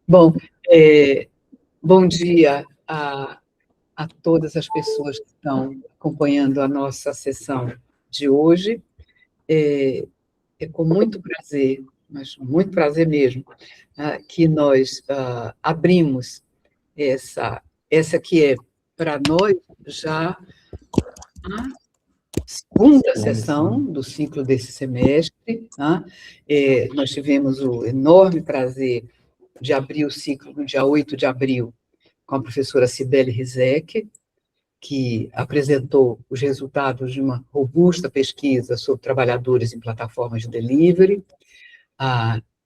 Bom, é, bom dia a todas as pessoas que estão acompanhando a nossa sessão de hoje. É com muito prazer, mas muito prazer mesmo, que nós abrimos essa que é, para nós, já a segunda sessão do ciclo desse semestre. Nós tivemos o enorme prazer de abrir o ciclo no dia 8 de abril, com a professora Cibele Rizek, que apresentou os resultados de uma robusta pesquisa sobre trabalhadores em plataformas de delivery.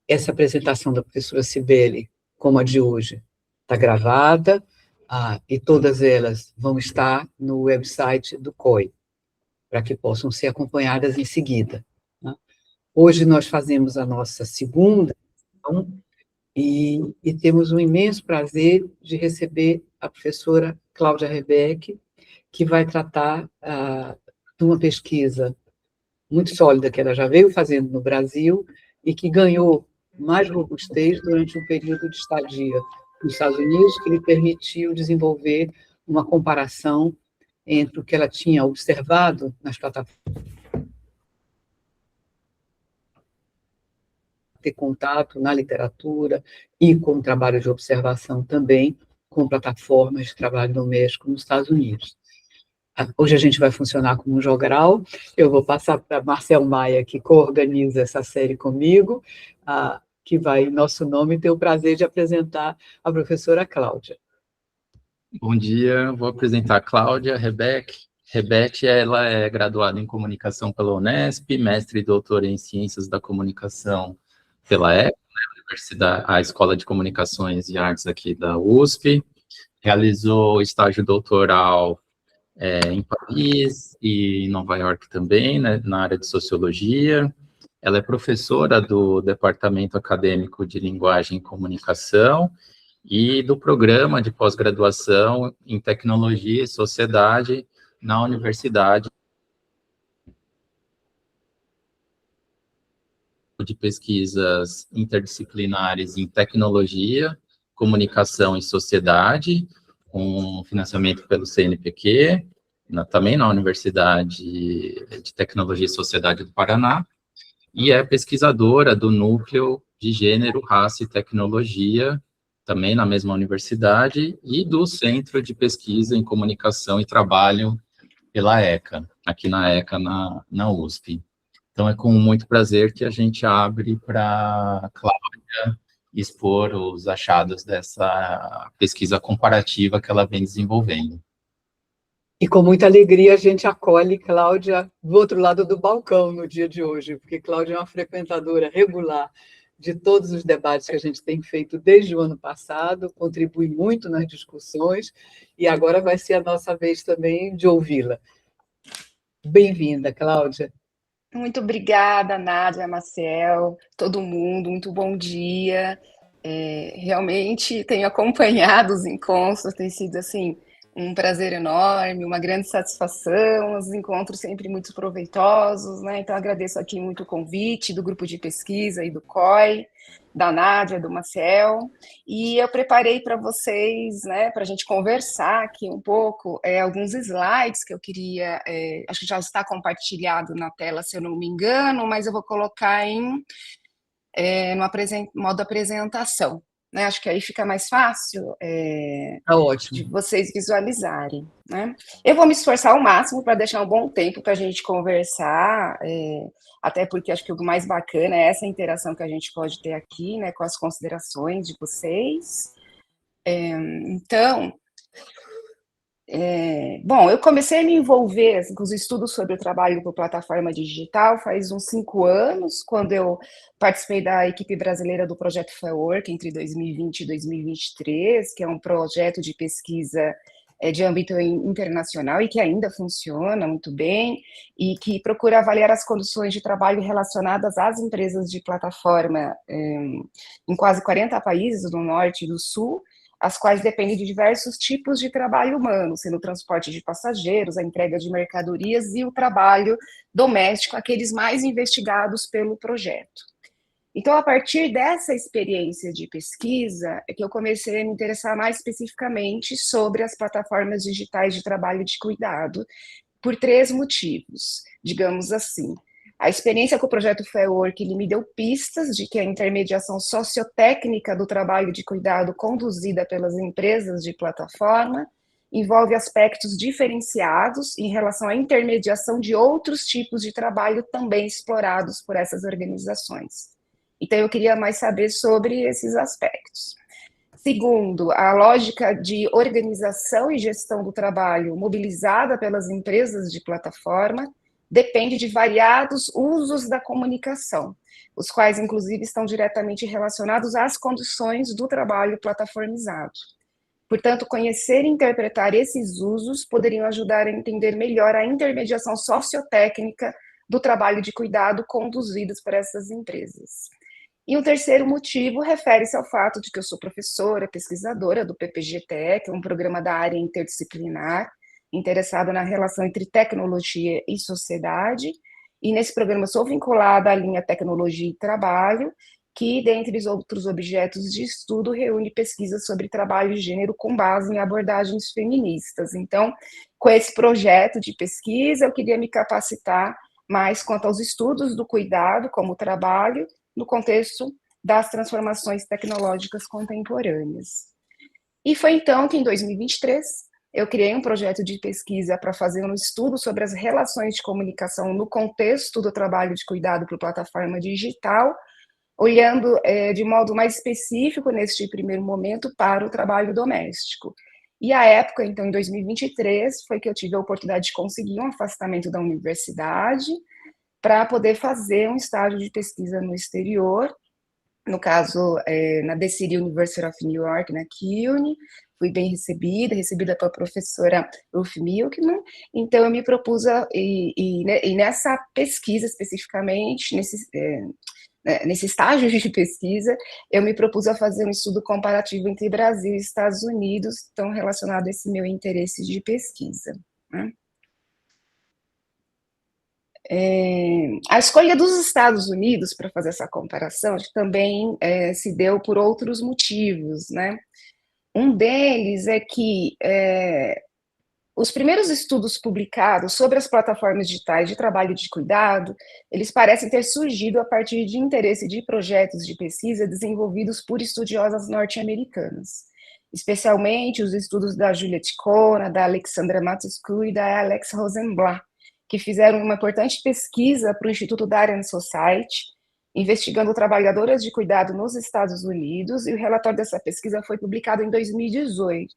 Essa apresentação da professora Cibele, como a de hoje, está gravada, e todas elas vão estar no website do COI, para que possam ser acompanhadas em seguida. Hoje nós fazemos a nossa segunda sessão, e temos um imenso prazer de receber a professora Cláudia Rebeck, que vai tratar de uma pesquisa muito sólida que ela já veio fazendo no Brasil e que ganhou mais robustez durante um período de estadia nos Estados Unidos, que lhe permitiu desenvolver uma comparação entre o que ela tinha observado nas plataformas, ter contato na literatura e com o trabalho de observação também com plataformas de trabalho doméstico nos Estados Unidos. Hoje a gente vai funcionar como um jogral. Eu vou passar para Marcel Maia, que coorganiza essa série comigo, que vai, em nosso nome, ter o prazer de apresentar a professora Cláudia. Bom dia, vou apresentar a Cláudia Rebeck. Rebeck, ela é graduada em Comunicação pela Unesp, mestre e doutora em Ciências da Comunicação pela ECA, a Escola de Comunicações e Artes aqui da USP. Realizou estágio doutoral em Paris e em Nova York também, né, na área de Sociologia. Ela é professora do Departamento Acadêmico de Linguagem e Comunicação e do Programa de Pós-Graduação em Tecnologia e Sociedade na Universidade de Pesquisas Interdisciplinares em Tecnologia, Comunicação e Sociedade, com financiamento pelo CNPq, também na Universidade de Tecnologia e Sociedade do Paraná, e é pesquisadora do Núcleo de Gênero, Raça e Tecnologia, também na mesma universidade, e do Centro de Pesquisa em Comunicação e Trabalho pela ECA, aqui na ECA, na USP. Então, é com muito prazer que a gente abre para a Cláudia expor os achados dessa pesquisa comparativa que ela vem desenvolvendo. E com muita alegria a gente acolhe Cláudia do outro lado do balcão no dia de hoje, porque Cláudia é uma frequentadora regular de todos os debates que a gente tem feito desde o ano passado, contribui muito nas discussões, e agora vai ser a nossa vez também de ouvi-la. Bem-vinda, Cláudia. Muito obrigada, Nádia, Maciel, todo mundo, muito bom dia. Realmente tenho acompanhado os encontros, tem sido assim um prazer enorme, uma grande satisfação, os encontros sempre muito proveitosos, né? Então agradeço aqui muito o convite do grupo de pesquisa e do COI, da Nádia, do Maciel, e eu preparei para vocês, né, para a gente conversar aqui um pouco, alguns slides que eu queria, acho que já está compartilhado na tela, se eu não me engano, mas eu vou colocar no modo apresentação, né? Acho que aí fica mais fácil Ótimo. de vocês visualizarem, né? Eu vou me esforçar ao máximo para deixar um bom tempo para a gente conversar, até porque acho que o mais bacana é essa interação que a gente pode ter aqui, né, com as considerações de vocês. Então, bom, eu comecei a me envolver assim, com os estudos sobre o trabalho por plataforma digital faz uns 5 anos, quando eu participei da equipe brasileira do Projeto Fair Work entre 2020 e 2023, que é um projeto de pesquisa de âmbito internacional e que ainda funciona muito bem, e que procura avaliar as condições de trabalho relacionadas às empresas de plataforma em quase 40 países do Norte e do Sul, as quais dependem de diversos tipos de trabalho humano, sendo o transporte de passageiros, a entrega de mercadorias e o trabalho doméstico, aqueles mais investigados pelo projeto. Então, a partir dessa experiência de pesquisa, é que eu comecei a me interessar mais especificamente sobre as plataformas digitais de trabalho de cuidado, por 3 motivos, digamos assim. A experiência com o projeto Fair Work, ele me deu pistas de que a intermediação sociotécnica do trabalho de cuidado conduzida pelas empresas de plataforma envolve aspectos diferenciados em relação à intermediação de outros tipos de trabalho também explorados por essas organizações. Então, eu queria mais saber sobre esses aspectos. Segundo, a lógica de organização e gestão do trabalho mobilizada pelas empresas de plataforma depende de variados usos da comunicação, os quais, inclusive, estão diretamente relacionados às condições do trabalho plataformizado. Portanto, conhecer e interpretar esses usos poderiam ajudar a entender melhor a intermediação sociotécnica do trabalho de cuidado conduzidos por essas empresas. E o terceiro motivo refere-se ao fato de que eu sou professora, pesquisadora do PPG-TE, que é um programa da área interdisciplinar, interessado na relação entre tecnologia e sociedade, e nesse programa sou vinculada à linha Tecnologia e Trabalho, que, dentre os outros objetos de estudo, reúne pesquisas sobre trabalho e gênero com base em abordagens feministas. Então, com esse projeto de pesquisa, eu queria me capacitar mais quanto aos estudos do cuidado como trabalho, no contexto das transformações tecnológicas contemporâneas. E foi então que, em 2023, eu criei um projeto de pesquisa para fazer um estudo sobre as relações de comunicação no contexto do trabalho de cuidado por plataforma digital, olhando de modo mais específico, neste primeiro momento, para o trabalho doméstico. E a época, então, em 2023, foi que eu tive a oportunidade de conseguir um afastamento da universidade para poder fazer um estágio de pesquisa no exterior, no caso, na The City University of New York, na CUNY. Fui bem recebida pela professora Ruth Milkman. Então, eu me propus, e nessa pesquisa especificamente, nesse estágio de pesquisa, eu me propus a fazer um estudo comparativo entre Brasil e Estados Unidos, tão relacionado a esse meu interesse de pesquisa, né? A escolha dos Estados Unidos para fazer essa comparação também se deu por outros motivos, né? Um deles é que os primeiros estudos publicados sobre as plataformas digitais de trabalho de cuidado, eles parecem ter surgido a partir de interesse de projetos de pesquisa desenvolvidos por estudiosas norte-americanas, especialmente os estudos da Juliette Kona, da Alexandra Matuscu e da Alex Rosenblatt, que fizeram uma importante pesquisa para o Instituto Darien Society, investigando trabalhadoras de cuidado nos Estados Unidos, e o relatório dessa pesquisa foi publicado em 2018.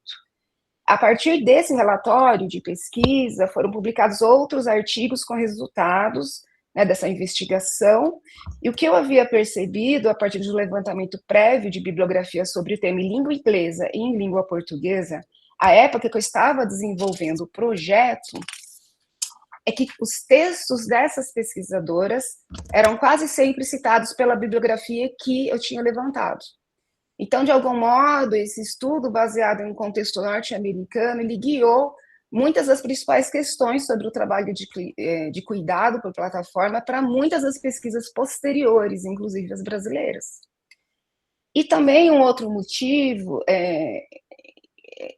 A partir desse relatório de pesquisa, foram publicados outros artigos com resultados, né, dessa investigação, e o que eu havia percebido, a partir de um levantamento prévio de bibliografia sobre o tema em língua inglesa e em língua portuguesa, à época que eu estava desenvolvendo o projeto, é que os textos dessas pesquisadoras eram quase sempre citados pela bibliografia que eu tinha levantado. Então, de algum modo, esse estudo, baseado em um contexto norte-americano, ele guiou muitas das principais questões sobre o trabalho de cuidado por plataforma para muitas das pesquisas posteriores, inclusive as brasileiras. E também um outro motivo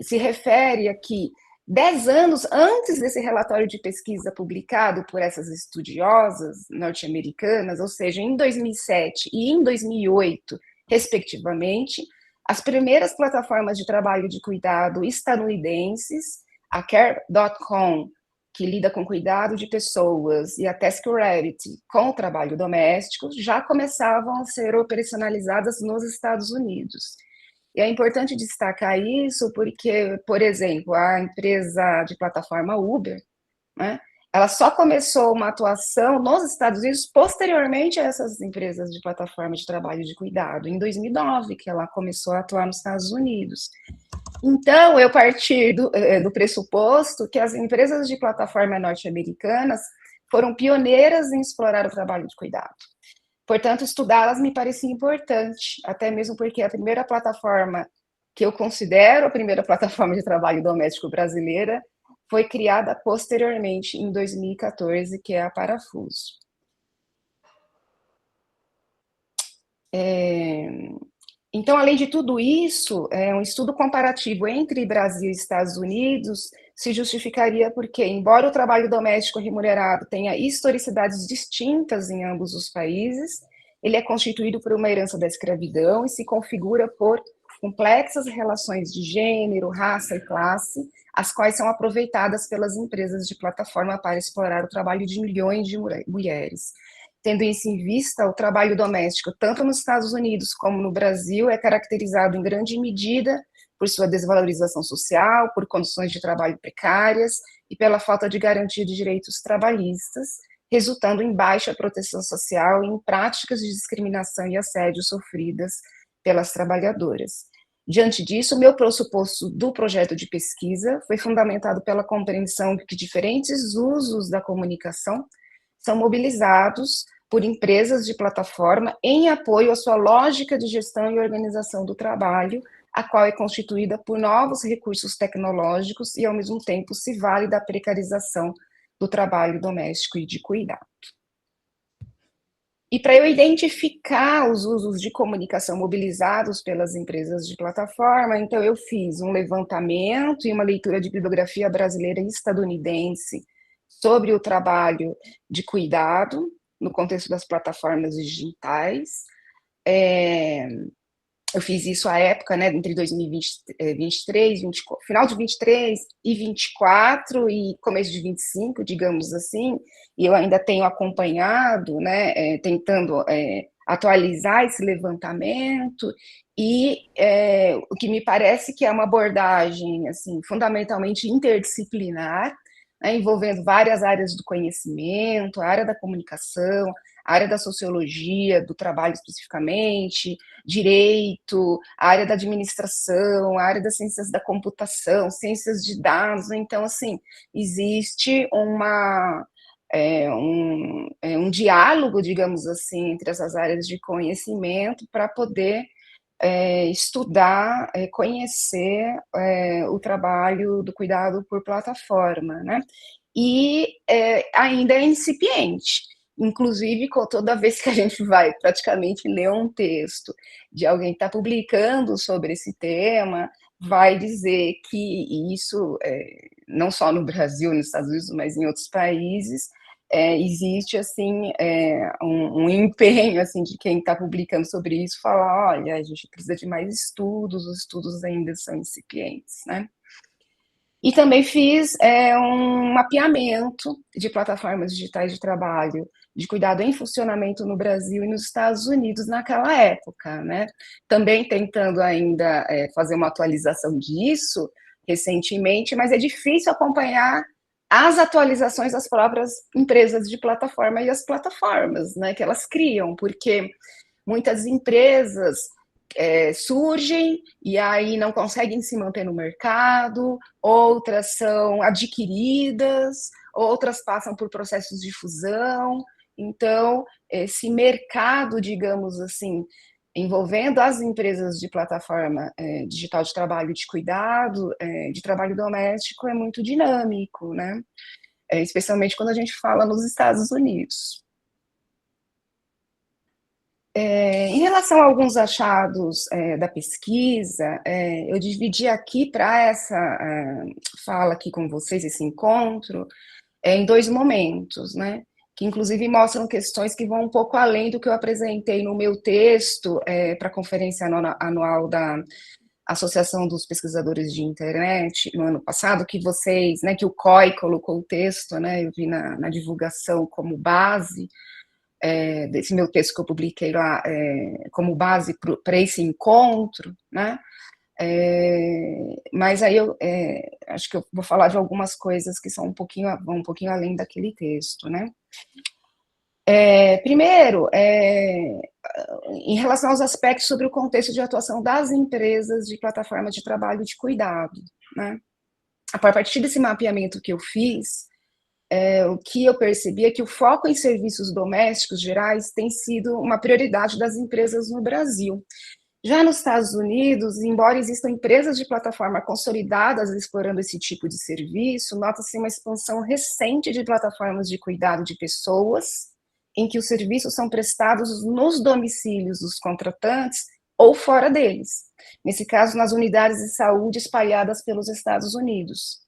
se refere a que 10 anos antes desse relatório de pesquisa publicado por essas estudiosas norte-americanas, ou seja, em 2007 e em 2008, respectivamente, as primeiras plataformas de trabalho de cuidado estadunidenses, a Care.com, que lida com cuidado de pessoas, e a TaskRabbit, com o trabalho doméstico, já começavam a ser operacionalizadas nos Estados Unidos. E é importante destacar isso porque, por exemplo, a empresa de plataforma Uber, né, ela só começou uma atuação nos Estados Unidos posteriormente a essas empresas de plataforma de trabalho de cuidado, em 2009, que ela começou a atuar nos Estados Unidos. Então, eu parti do pressuposto que as empresas de plataforma norte-americanas foram pioneiras em explorar o trabalho de cuidado. Portanto, estudá-las me parecia importante, até mesmo porque a primeira plataforma que eu considero a primeira plataforma de trabalho doméstico brasileira foi criada posteriormente, em 2014, que é a Parafuso. Então, além de tudo isso, um estudo comparativo entre Brasil e Estados Unidos se justificaria porque, embora o trabalho doméstico remunerado tenha historicidades distintas em ambos os países, ele é constituído por uma herança da escravidão e se configura por complexas relações de gênero, raça e classe, as quais são aproveitadas pelas empresas de plataforma para explorar o trabalho de milhões de mulheres. Tendo isso em vista, o trabalho doméstico, tanto nos Estados Unidos como no Brasil, é caracterizado em grande medida por sua desvalorização social, por condições de trabalho precárias e pela falta de garantia de direitos trabalhistas, resultando em baixa proteção social e em práticas de discriminação e assédio sofridas pelas trabalhadoras. Diante disso, meu pressuposto do projeto de pesquisa foi fundamentado pela compreensão de que diferentes usos da comunicação são mobilizados por empresas de plataforma em apoio à sua lógica de gestão e organização do trabalho, a qual é constituída por novos recursos tecnológicos e, ao mesmo tempo, se vale da precarização do trabalho doméstico e de cuidado. E para eu identificar os usos de comunicação mobilizados pelas empresas de plataforma, então eu fiz um levantamento e uma leitura de bibliografia brasileira e estadunidense sobre o trabalho de cuidado no contexto das plataformas digitais. Eu fiz isso à época, né, entre 2023, final de 23 e 24 e começo de 25, digamos assim, e eu ainda tenho acompanhado, né, tentando atualizar esse levantamento, e o que me parece que é uma abordagem, assim, fundamentalmente interdisciplinar, né, envolvendo várias áreas do conhecimento, a área da comunicação, a área da sociologia, do trabalho especificamente, direito, a área da administração, a área das ciências da computação, ciências de dados. Então, assim, existe um diálogo, digamos assim, entre essas áreas de conhecimento para poder estudar, conhecer o trabalho do cuidado por plataforma, né? E ainda é incipiente. Inclusive, toda vez que a gente vai praticamente ler um texto de alguém que está publicando sobre esse tema, vai dizer que isso, não só no Brasil, nos Estados Unidos, mas em outros países, existe assim um empenho assim de quem está publicando sobre isso, falar, olha, a gente precisa de mais estudos, os estudos ainda são incipientes, né? E também fiz um mapeamento de plataformas digitais de trabalho de cuidado em funcionamento no Brasil e nos Estados Unidos naquela época, né? Também tentando ainda fazer uma atualização disso recentemente, mas é difícil acompanhar as atualizações das próprias empresas de plataforma e as plataformas, né, que elas criam, porque muitas empresas surgem e aí não conseguem se manter no mercado, outras são adquiridas, outras passam por processos de fusão. Então, esse mercado, digamos assim, envolvendo as empresas de plataforma digital de trabalho de cuidado, de trabalho doméstico, é muito dinâmico, né? Especialmente quando a gente fala nos Estados Unidos. Em relação a alguns achados da pesquisa, eu dividi aqui para essa fala aqui com vocês, esse encontro, em dois momentos, né? Que inclusive mostram questões que vão um pouco além do que eu apresentei no meu texto para a conferência anual da Associação dos Pesquisadores de Internet, no ano passado, que vocês, né, que o COI colocou o texto, né, eu vi na divulgação como base, desse meu texto que eu publiquei lá, como base para esse encontro, né, mas aí eu acho que eu vou falar de algumas coisas que vão um pouquinho além daquele texto, né. Primeiro, em relação aos aspectos sobre o contexto de atuação das empresas de plataforma de trabalho de cuidado, né. A partir desse mapeamento que eu fiz, o que eu percebi é que o foco em serviços domésticos gerais tem sido uma prioridade das empresas no Brasil. Já nos Estados Unidos, embora existam empresas de plataforma consolidadas explorando esse tipo de serviço, nota-se uma expansão recente de plataformas de cuidado de pessoas em que os serviços são prestados nos domicílios dos contratantes ou fora deles. Nesse caso, nas unidades de saúde espalhadas pelos Estados Unidos.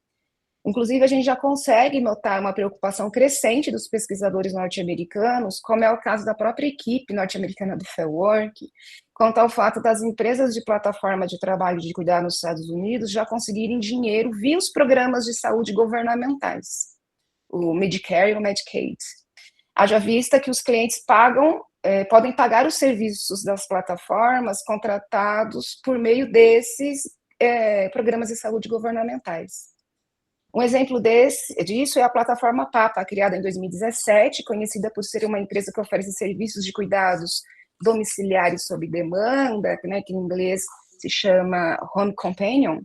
Inclusive, a gente já consegue notar uma preocupação crescente dos pesquisadores norte-americanos, como é o caso da própria equipe norte-americana do Fair Work, quanto ao fato das empresas de plataforma de trabalho de cuidado nos Estados Unidos já conseguirem dinheiro via os programas de saúde governamentais, o Medicare e o Medicaid. Haja vista que os clientes podem pagar os serviços das plataformas contratados por meio desses programas de saúde governamentais. Um exemplo disso é a plataforma PAPA, criada em 2017, conhecida por ser uma empresa que oferece serviços de cuidados domiciliares sob demanda, né, que em inglês se chama Home Companion,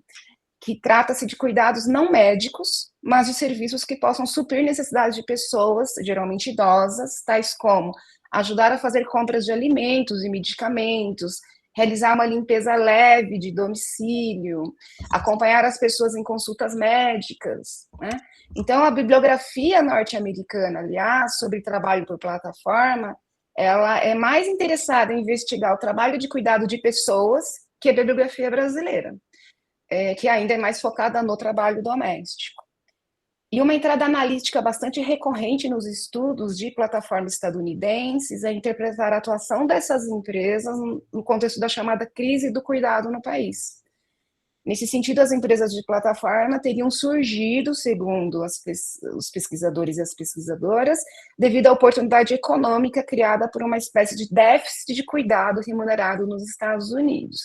que trata-se de cuidados não médicos, mas de serviços que possam suprir necessidades de pessoas, geralmente idosas, tais como ajudar a fazer compras de alimentos e medicamentos, realizar uma limpeza leve de domicílio, acompanhar as pessoas em consultas médicas, né? Então, a bibliografia norte-americana, aliás, sobre trabalho por plataforma, ela é mais interessada em investigar o trabalho de cuidado de pessoas que a bibliografia brasileira, que ainda é mais focada no trabalho doméstico. E uma entrada analítica bastante recorrente nos estudos de plataformas estadunidenses é interpretar a atuação dessas empresas no contexto da chamada crise do cuidado no país. Nesse sentido, as empresas de plataforma teriam surgido, segundo os pesquisadores e as pesquisadoras, devido à oportunidade econômica criada por uma espécie de déficit de cuidado remunerado nos Estados Unidos.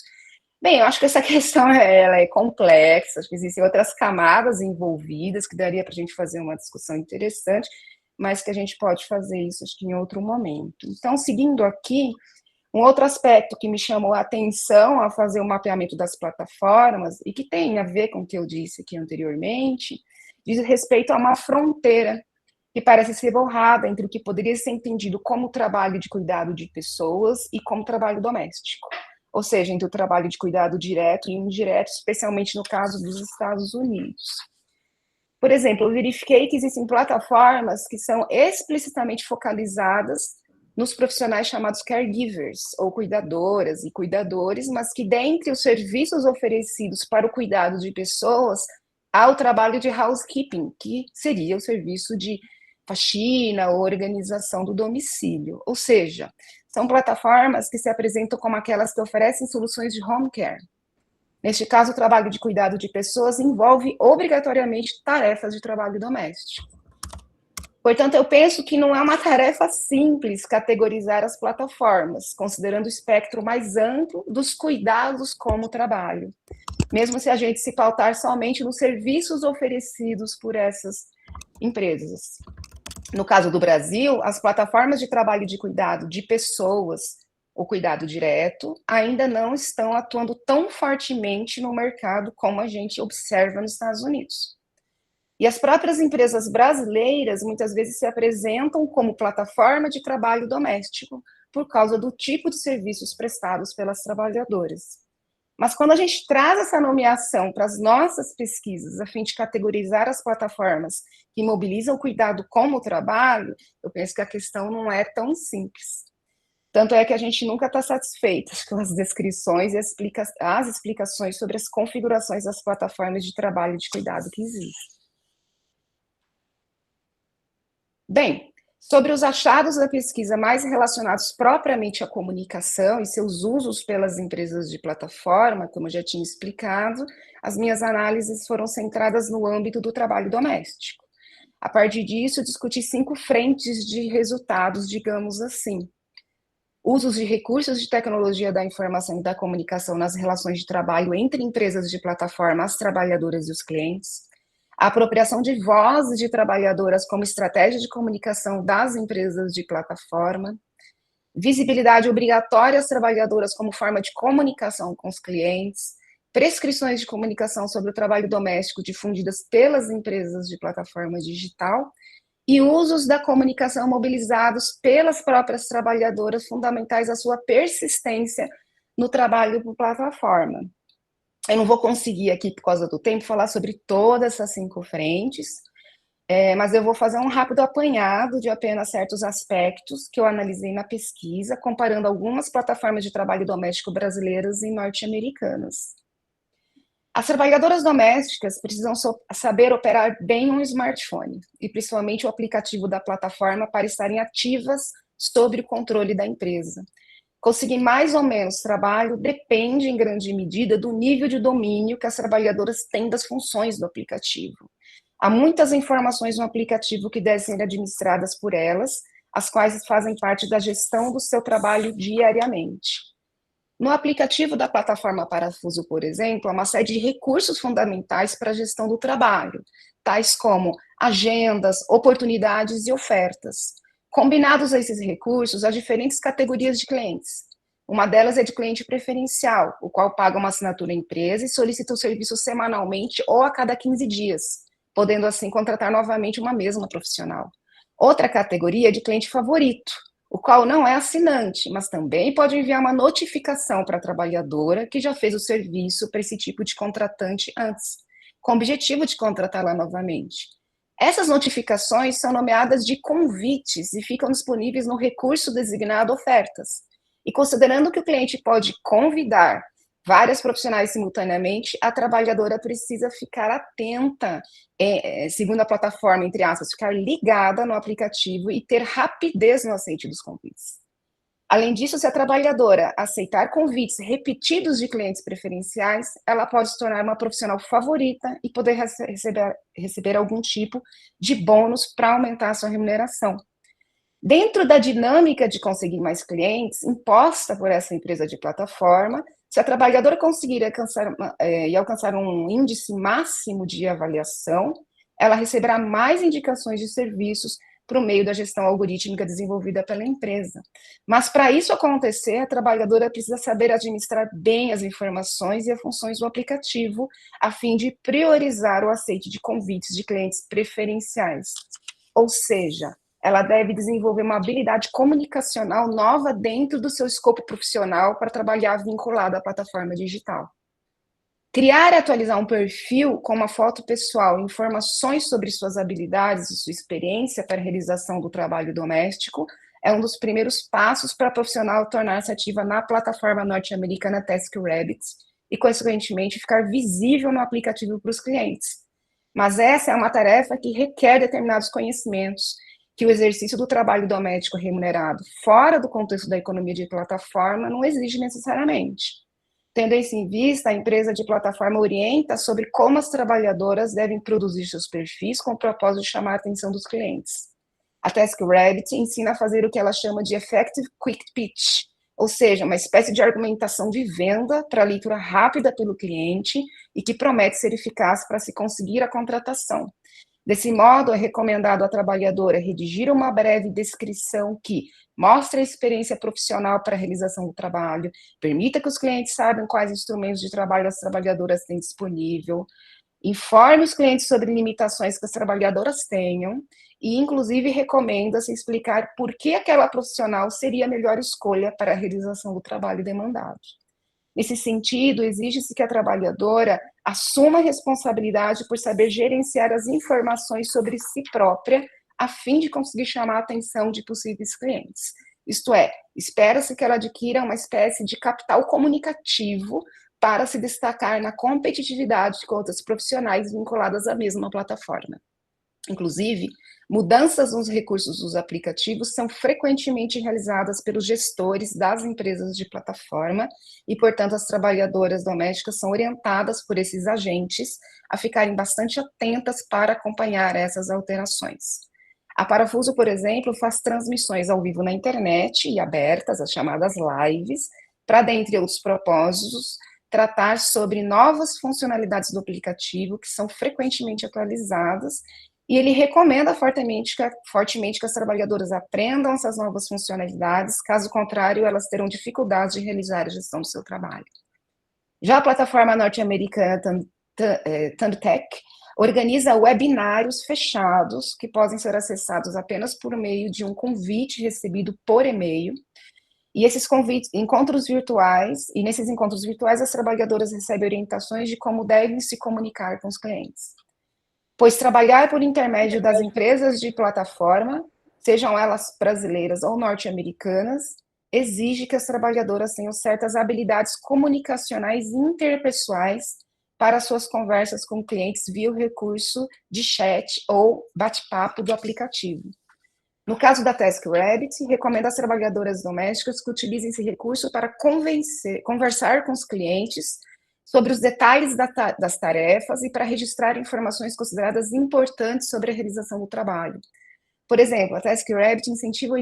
Bem, eu acho que essa questão ela é complexa, acho que existem outras camadas envolvidas, que daria para a gente fazer uma discussão interessante, mas que a gente pode fazer isso, acho que em outro momento. Então, seguindo aqui, um outro aspecto que me chamou a atenção ao fazer o mapeamento das plataformas, e que tem a ver com o que eu disse aqui anteriormente, diz respeito a uma fronteira que parece ser borrada entre o que poderia ser entendido como trabalho de cuidado de pessoas e como trabalho doméstico. Ou seja, entre o trabalho de cuidado direto e indireto, especialmente no caso dos Estados Unidos. Por exemplo, eu verifiquei que existem plataformas que são explicitamente focalizadas nos profissionais chamados caregivers, ou cuidadoras e cuidadores, mas que dentre os serviços oferecidos para o cuidado de pessoas, há o trabalho de housekeeping, que seria o serviço de faxina ou organização do domicílio. Ou seja, são plataformas que se apresentam como aquelas que oferecem soluções de home care. Neste caso, o trabalho de cuidado de pessoas envolve obrigatoriamente tarefas de trabalho doméstico. Portanto, eu penso que não é uma tarefa simples categorizar as plataformas, considerando o espectro mais amplo dos cuidados como trabalho, mesmo se a gente se pautar somente nos serviços oferecidos por essas empresas. No caso do Brasil, as plataformas de trabalho de cuidado de pessoas, o cuidado direto, ainda não estão atuando tão fortemente no mercado como a gente observa nos Estados Unidos. E as próprias empresas brasileiras muitas vezes se apresentam como plataforma de trabalho doméstico por causa do tipo de serviços prestados pelas trabalhadoras. Mas quando a gente traz essa nomeação para as nossas pesquisas, a fim de categorizar as plataformas que mobilizam o cuidado como trabalho, eu penso que a questão não é tão simples. Tanto é que a gente nunca está satisfeita com as descrições e as explicações sobre as configurações das plataformas de trabalho de cuidado que existem. Bem, sobre os achados da pesquisa mais relacionados propriamente à comunicação e seus usos pelas empresas de plataforma, como eu já tinha explicado, as minhas análises foram centradas no âmbito do trabalho doméstico. A partir disso, discuti 5 frentes de resultados, digamos assim. Usos de recursos de tecnologia da informação e da comunicação nas relações de trabalho entre empresas de plataforma, as trabalhadoras e os clientes. A apropriação de vozes de trabalhadoras como estratégia de comunicação das empresas de plataforma, visibilidade obrigatória às trabalhadoras como forma de comunicação com os clientes, prescrições de comunicação sobre o trabalho doméstico difundidas pelas empresas de plataforma digital e usos da comunicação mobilizados pelas próprias trabalhadoras fundamentais à sua persistência no trabalho por plataforma. Eu não vou conseguir aqui, por causa do tempo, falar sobre todas essas 5 frentes, mas eu vou fazer um rápido apanhado de apenas certos aspectos que eu analisei na pesquisa, comparando algumas plataformas de trabalho doméstico brasileiras e norte-americanas. As trabalhadoras domésticas precisam saber operar bem um smartphone, e principalmente o aplicativo da plataforma, para estarem ativas sob o controle da empresa. Conseguir mais ou menos trabalho depende, em grande medida, do nível de domínio que as trabalhadoras têm das funções do aplicativo. Há muitas informações no aplicativo que devem ser administradas por elas, as quais fazem parte da gestão do seu trabalho diariamente. No aplicativo da plataforma Parafuso, por exemplo, há uma série de recursos fundamentais para a gestão do trabalho, tais como agendas, oportunidades e ofertas. Combinados a esses recursos, há diferentes categorias de clientes. Uma delas é de cliente preferencial, o qual paga uma assinatura à empresa e solicita o serviço semanalmente ou a cada 15 dias, podendo assim contratar novamente uma mesma profissional. Outra categoria é de cliente favorito, o qual não é assinante, mas também pode enviar uma notificação para a trabalhadora que já fez o serviço para esse tipo de contratante antes, com o objetivo de contratá-la novamente. Essas notificações são nomeadas de convites e ficam disponíveis no recurso designado ofertas. E considerando que o cliente pode convidar várias profissionais simultaneamente, a trabalhadora precisa ficar atenta, segundo a plataforma, entre aspas, ficar ligada no aplicativo e ter rapidez no aceite dos convites. Além disso, se a trabalhadora aceitar convites repetidos de clientes preferenciais, ela pode se tornar uma profissional favorita e poder receber algum tipo de bônus para aumentar a sua remuneração. Dentro da dinâmica de conseguir mais clientes, imposta por essa empresa de plataforma, se a trabalhadora conseguir alcançar um índice máximo de avaliação, ela receberá mais indicações de serviços por meio da gestão algorítmica desenvolvida pela empresa. Mas, para isso acontecer, a trabalhadora precisa saber administrar bem as informações e as funções do aplicativo, a fim de priorizar o aceite de convites de clientes preferenciais. Ou seja, ela deve desenvolver uma habilidade comunicacional nova dentro do seu escopo profissional para trabalhar vinculado à plataforma digital. Criar e atualizar um perfil com uma foto pessoal, informações sobre suas habilidades e sua experiência para a realização do trabalho doméstico é um dos primeiros passos para a profissional tornar-se ativa na plataforma norte-americana TaskRabbit e, consequentemente, ficar visível no aplicativo para os clientes. Mas essa é uma tarefa que requer determinados conhecimentos que o exercício do trabalho doméstico remunerado fora do contexto da economia de plataforma não exige necessariamente. Tendo isso em vista, a empresa de plataforma orienta sobre como as trabalhadoras devem produzir seus perfis com o propósito de chamar a atenção dos clientes. A TaskRabbit ensina a fazer o que ela chama de Effective Quick Pitch, ou seja, uma espécie de argumentação de venda para leitura rápida pelo cliente e que promete ser eficaz para se conseguir a contratação. Desse modo, é recomendado à trabalhadora redigir uma breve descrição que mostre a experiência profissional para a realização do trabalho, permita que os clientes saibam quais instrumentos de trabalho as trabalhadoras têm disponível, informe os clientes sobre limitações que as trabalhadoras tenham e, inclusive, recomenda-se explicar por que aquela profissional seria a melhor escolha para a realização do trabalho demandado. Nesse sentido, exige-se que a trabalhadora assuma a responsabilidade por saber gerenciar as informações sobre si própria, a fim de conseguir chamar a atenção de possíveis clientes. Isto é, espera-se que ela adquira uma espécie de capital comunicativo para se destacar na competitividade com outras profissionais vinculadas à mesma plataforma. Inclusive, mudanças nos recursos dos aplicativos são frequentemente realizadas pelos gestores das empresas de plataforma e, portanto, as trabalhadoras domésticas são orientadas por esses agentes a ficarem bastante atentas para acompanhar essas alterações. A Parafuso, por exemplo, faz transmissões ao vivo na internet e abertas, as chamadas lives, para, dentre outros propósitos, tratar sobre novas funcionalidades do aplicativo que são frequentemente atualizadas. E ele recomenda fortemente que as trabalhadoras aprendam essas novas funcionalidades, caso contrário, elas terão dificuldade de realizar a gestão do seu trabalho. Já a plataforma norte-americana Thumbtack organiza webinários fechados que podem ser acessados apenas por meio de um convite recebido por e-mail. E esses encontros virtuais, e nesses encontros virtuais as trabalhadoras recebem orientações de como devem se comunicar com os clientes. pois trabalhar por intermédio das empresas de plataforma, sejam elas brasileiras ou norte-americanas, exige que as trabalhadoras tenham certas habilidades comunicacionais e interpessoais para suas conversas com clientes via o recurso de chat ou bate-papo do aplicativo. No caso da TaskRabbit, recomenda às trabalhadoras domésticas que utilizem esse recurso para conversar com os clientes sobre os detalhes das tarefas e para registrar informações consideradas importantes sobre a realização do trabalho. Por exemplo, a TaskRabbit incentiva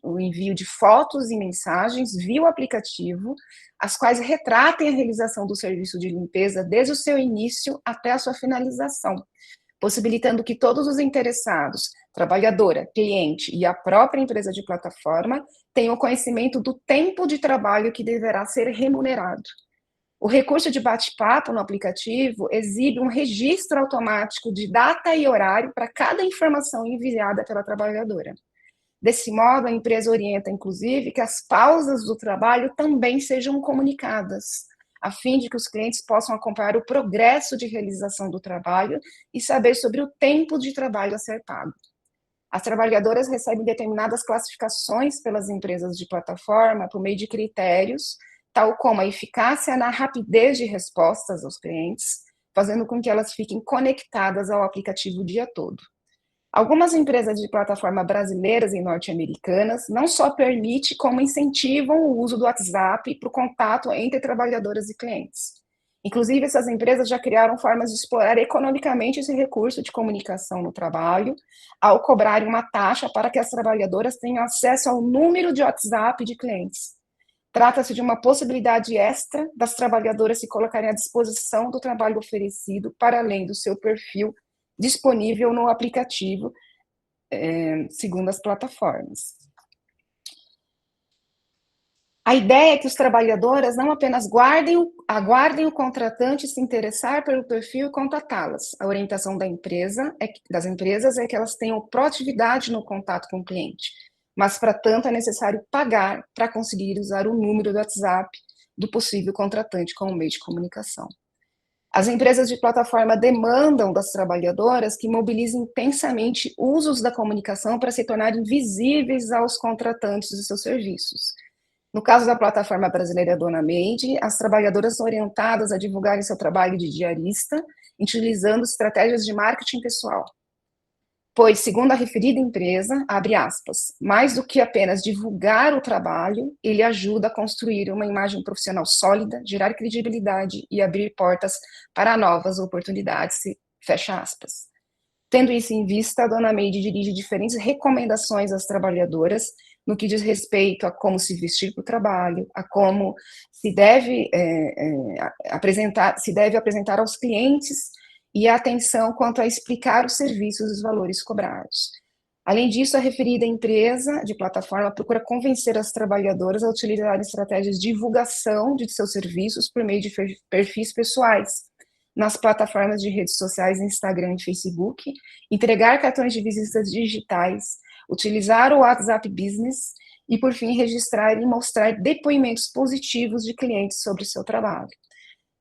o envio de fotos e mensagens via o aplicativo, as quais retratem a realização do serviço de limpeza desde o seu início até a sua finalização, possibilitando que todos os interessados, trabalhadora, cliente e a própria empresa de plataforma, tenham conhecimento do tempo de trabalho que deverá ser remunerado. O recurso de bate-papo no aplicativo exibe um registro automático de data e horário para cada informação enviada pela trabalhadora. Desse modo, a empresa orienta, inclusive, que as pausas do trabalho também sejam comunicadas, a fim de que os clientes possam acompanhar o progresso de realização do trabalho e saber sobre o tempo de trabalho a ser pago. As trabalhadoras recebem determinadas classificações pelas empresas de plataforma por meio de critérios, tal como a eficácia na rapidez de respostas aos clientes, fazendo com que elas fiquem conectadas ao aplicativo o dia todo. Algumas empresas de plataforma brasileiras e norte-americanas não só permitem, como incentivam o uso do WhatsApp para o contato entre trabalhadoras e clientes. Inclusive, essas empresas já criaram formas de explorar economicamente esse recurso de comunicação no trabalho, ao cobrarem uma taxa para que as trabalhadoras tenham acesso ao número de WhatsApp de clientes. Trata-se de uma possibilidade extra das trabalhadoras se colocarem à disposição do trabalho oferecido para além do seu perfil disponível no aplicativo, segundo as plataformas. A ideia é que os trabalhadoras não apenas aguardem o contratante se interessar pelo perfil e contatá-las. A orientação das empresas é que elas tenham proatividade no contato com o cliente, mas, para tanto, é necessário pagar para conseguir usar o número do WhatsApp do possível contratante como meio de comunicação. As empresas de plataforma demandam das trabalhadoras que mobilizem intensamente usos da comunicação para se tornarem visíveis aos contratantes de seus serviços. No caso da plataforma brasileira Dona Made, as trabalhadoras são orientadas a divulgarem seu trabalho de diarista, utilizando estratégias de marketing pessoal. Pois, segundo a referida empresa, abre aspas, mais do que apenas divulgar o trabalho, ele ajuda a construir uma imagem profissional sólida, gerar credibilidade e abrir portas para novas oportunidades, fecha aspas. Tendo isso em vista, a Dona Made dirige diferentes recomendações às trabalhadoras no que diz respeito a como se vestir para o trabalho, a como se deve apresentar aos clientes e a atenção quanto a explicar os serviços e os valores cobrados. Além disso, a referida empresa de plataforma procura convencer as trabalhadoras a utilizar estratégias de divulgação de seus serviços por meio de perfis pessoais, nas plataformas de redes sociais, Instagram e Facebook, entregar cartões de visitas digitais, utilizar o WhatsApp Business e, por fim, registrar e mostrar depoimentos positivos de clientes sobre o seu trabalho.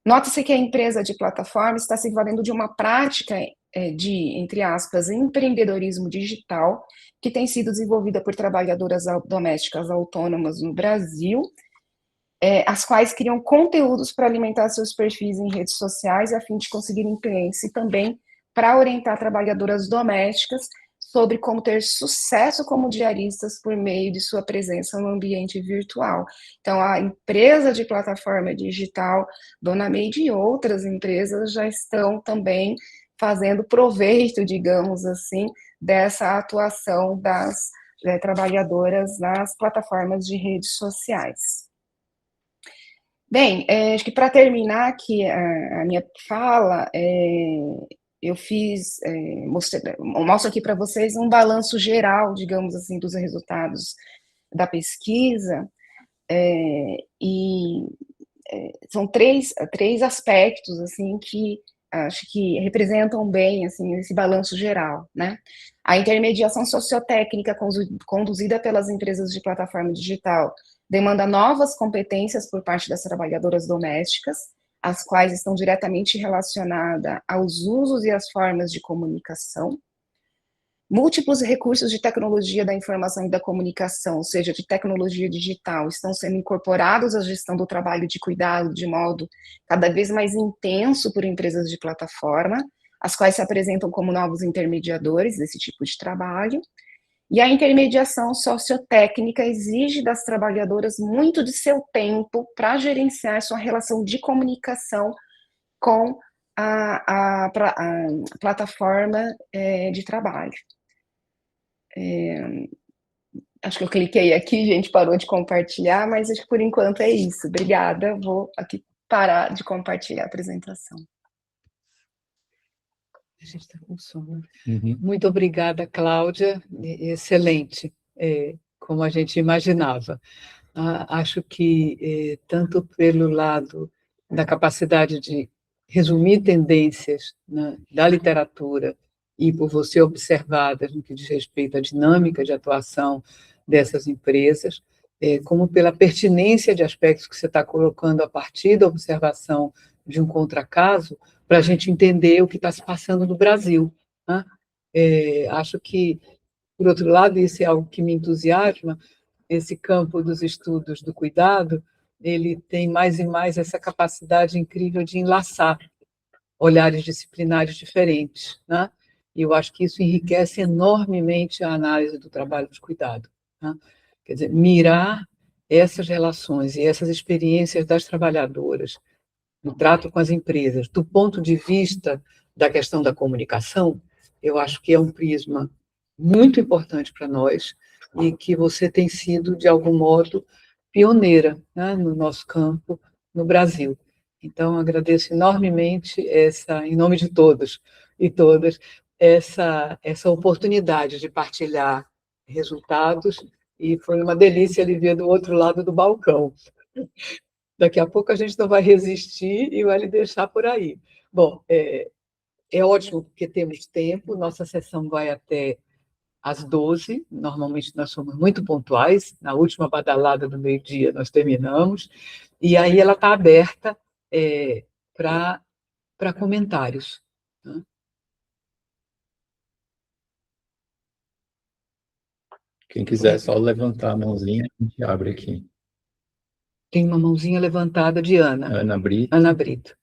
Nota-se que a empresa de plataforma está se valendo de uma prática de, entre aspas, empreendedorismo digital, que tem sido desenvolvida por trabalhadoras domésticas autônomas no Brasil, as quais criam conteúdos para alimentar seus perfis em redes sociais a fim de conseguirem clientes e também para orientar trabalhadoras domésticas sobre como ter sucesso como diaristas por meio de sua presença no ambiente virtual. Então, a empresa de plataforma digital, Dona Made e outras empresas já estão também fazendo proveito, digamos assim, dessa atuação das trabalhadoras nas plataformas de redes sociais. Bem, acho que para terminar aqui a minha fala, eu mostro aqui para vocês um balanço geral, digamos assim, dos resultados da pesquisa, são três aspectos, assim, que acho que representam bem, assim, esse balanço geral, né? A intermediação sociotécnica conduzida pelas empresas de plataforma digital demanda novas competências por parte das trabalhadoras domésticas, as quais estão diretamente relacionadas aos usos e às formas de comunicação. Múltiplos recursos de tecnologia da informação e da comunicação, ou seja, de tecnologia digital, estão sendo incorporados à gestão do trabalho de cuidado de modo cada vez mais intenso por empresas de plataforma, as quais se apresentam como novos intermediadores desse tipo de trabalho. E a intermediação sociotécnica exige das trabalhadoras muito de seu tempo para gerenciar sua relação de comunicação com a plataforma de trabalho. Acho que eu cliquei aqui, gente, parou de compartilhar, mas acho que por enquanto é isso. Obrigada, vou aqui parar de compartilhar a apresentação. A gente está com sono. Muito obrigada, Cláudia. Excelente, como a gente imaginava. Acho que, tanto pelo lado da capacidade de resumir tendências, né, da literatura, e por você observadas no que diz respeito à dinâmica de atuação dessas empresas, como pela pertinência de aspectos que você está colocando a partir da observação de um contracaso, para a gente entender o que está se passando no Brasil, né? Acho que, por outro lado, isso é algo que me entusiasma, esse campo dos estudos do cuidado, ele tem mais e mais essa capacidade incrível de enlaçar olhares disciplinares diferentes, né? E eu acho que isso enriquece enormemente a análise do trabalho de cuidado, né? Quer dizer, mirar essas relações e essas experiências das trabalhadoras no trato com as empresas, do ponto de vista da questão da comunicação, eu acho que é um prisma muito importante para nós e que você tem sido, de algum modo, pioneira, né, no nosso campo, no Brasil. Então, agradeço enormemente em nome de todos e todas, essa oportunidade de partilhar resultados, e foi uma delícia lhe ver do outro lado do balcão. Daqui a pouco a gente não vai resistir e vai lhe deixar por aí. Bom, é ótimo porque temos tempo, nossa sessão vai até às 12, normalmente nós somos muito pontuais, na última badalada do meio-dia nós terminamos, e aí ela está aberta para comentários, né? Quem quiser só levantar a mãozinha, a gente abre aqui. Tem uma mãozinha levantada de Ana. Ana Brito. Ana Brito.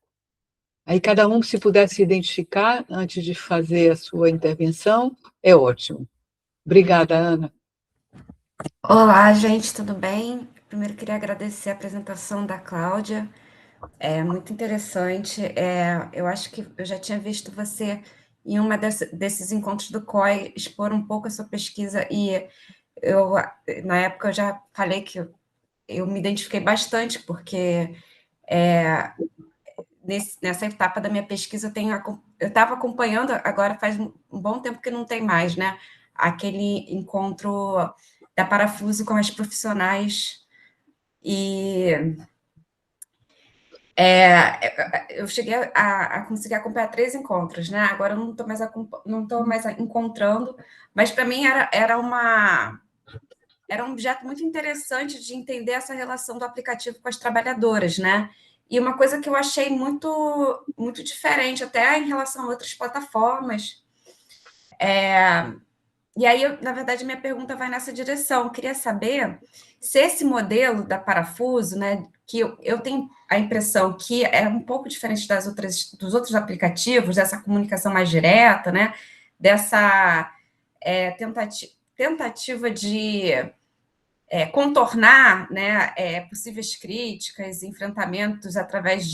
Aí cada um, se puder se identificar antes de fazer a sua intervenção, é ótimo. Obrigada, Ana. Olá, gente, tudo bem? Primeiro queria agradecer a apresentação da Cláudia, é muito interessante. Eu acho que eu já tinha visto você em uma desses encontros do COI expor um pouco a sua pesquisa, e na época eu já falei que eu me identifiquei bastante, porque nessa etapa da minha pesquisa eu estava acompanhando, agora faz um bom tempo que não tem mais, né? Aquele encontro da Parafuso com as profissionais, e eu cheguei a conseguir acompanhar 3 encontros, né? Agora eu não estou mais encontrando, mas para mim era um objeto muito interessante de entender essa relação do aplicativo com as trabalhadoras, né? E uma coisa que eu achei muito, muito diferente, até em relação a outras plataformas. E aí, na verdade, minha pergunta vai nessa direção. Eu queria saber se esse modelo da Parafuso, né, que eu tenho a impressão que é um pouco diferente dos outros aplicativos, dessa comunicação mais direta, né, dessa tentativa de contornar, né, possíveis críticas, enfrentamentos através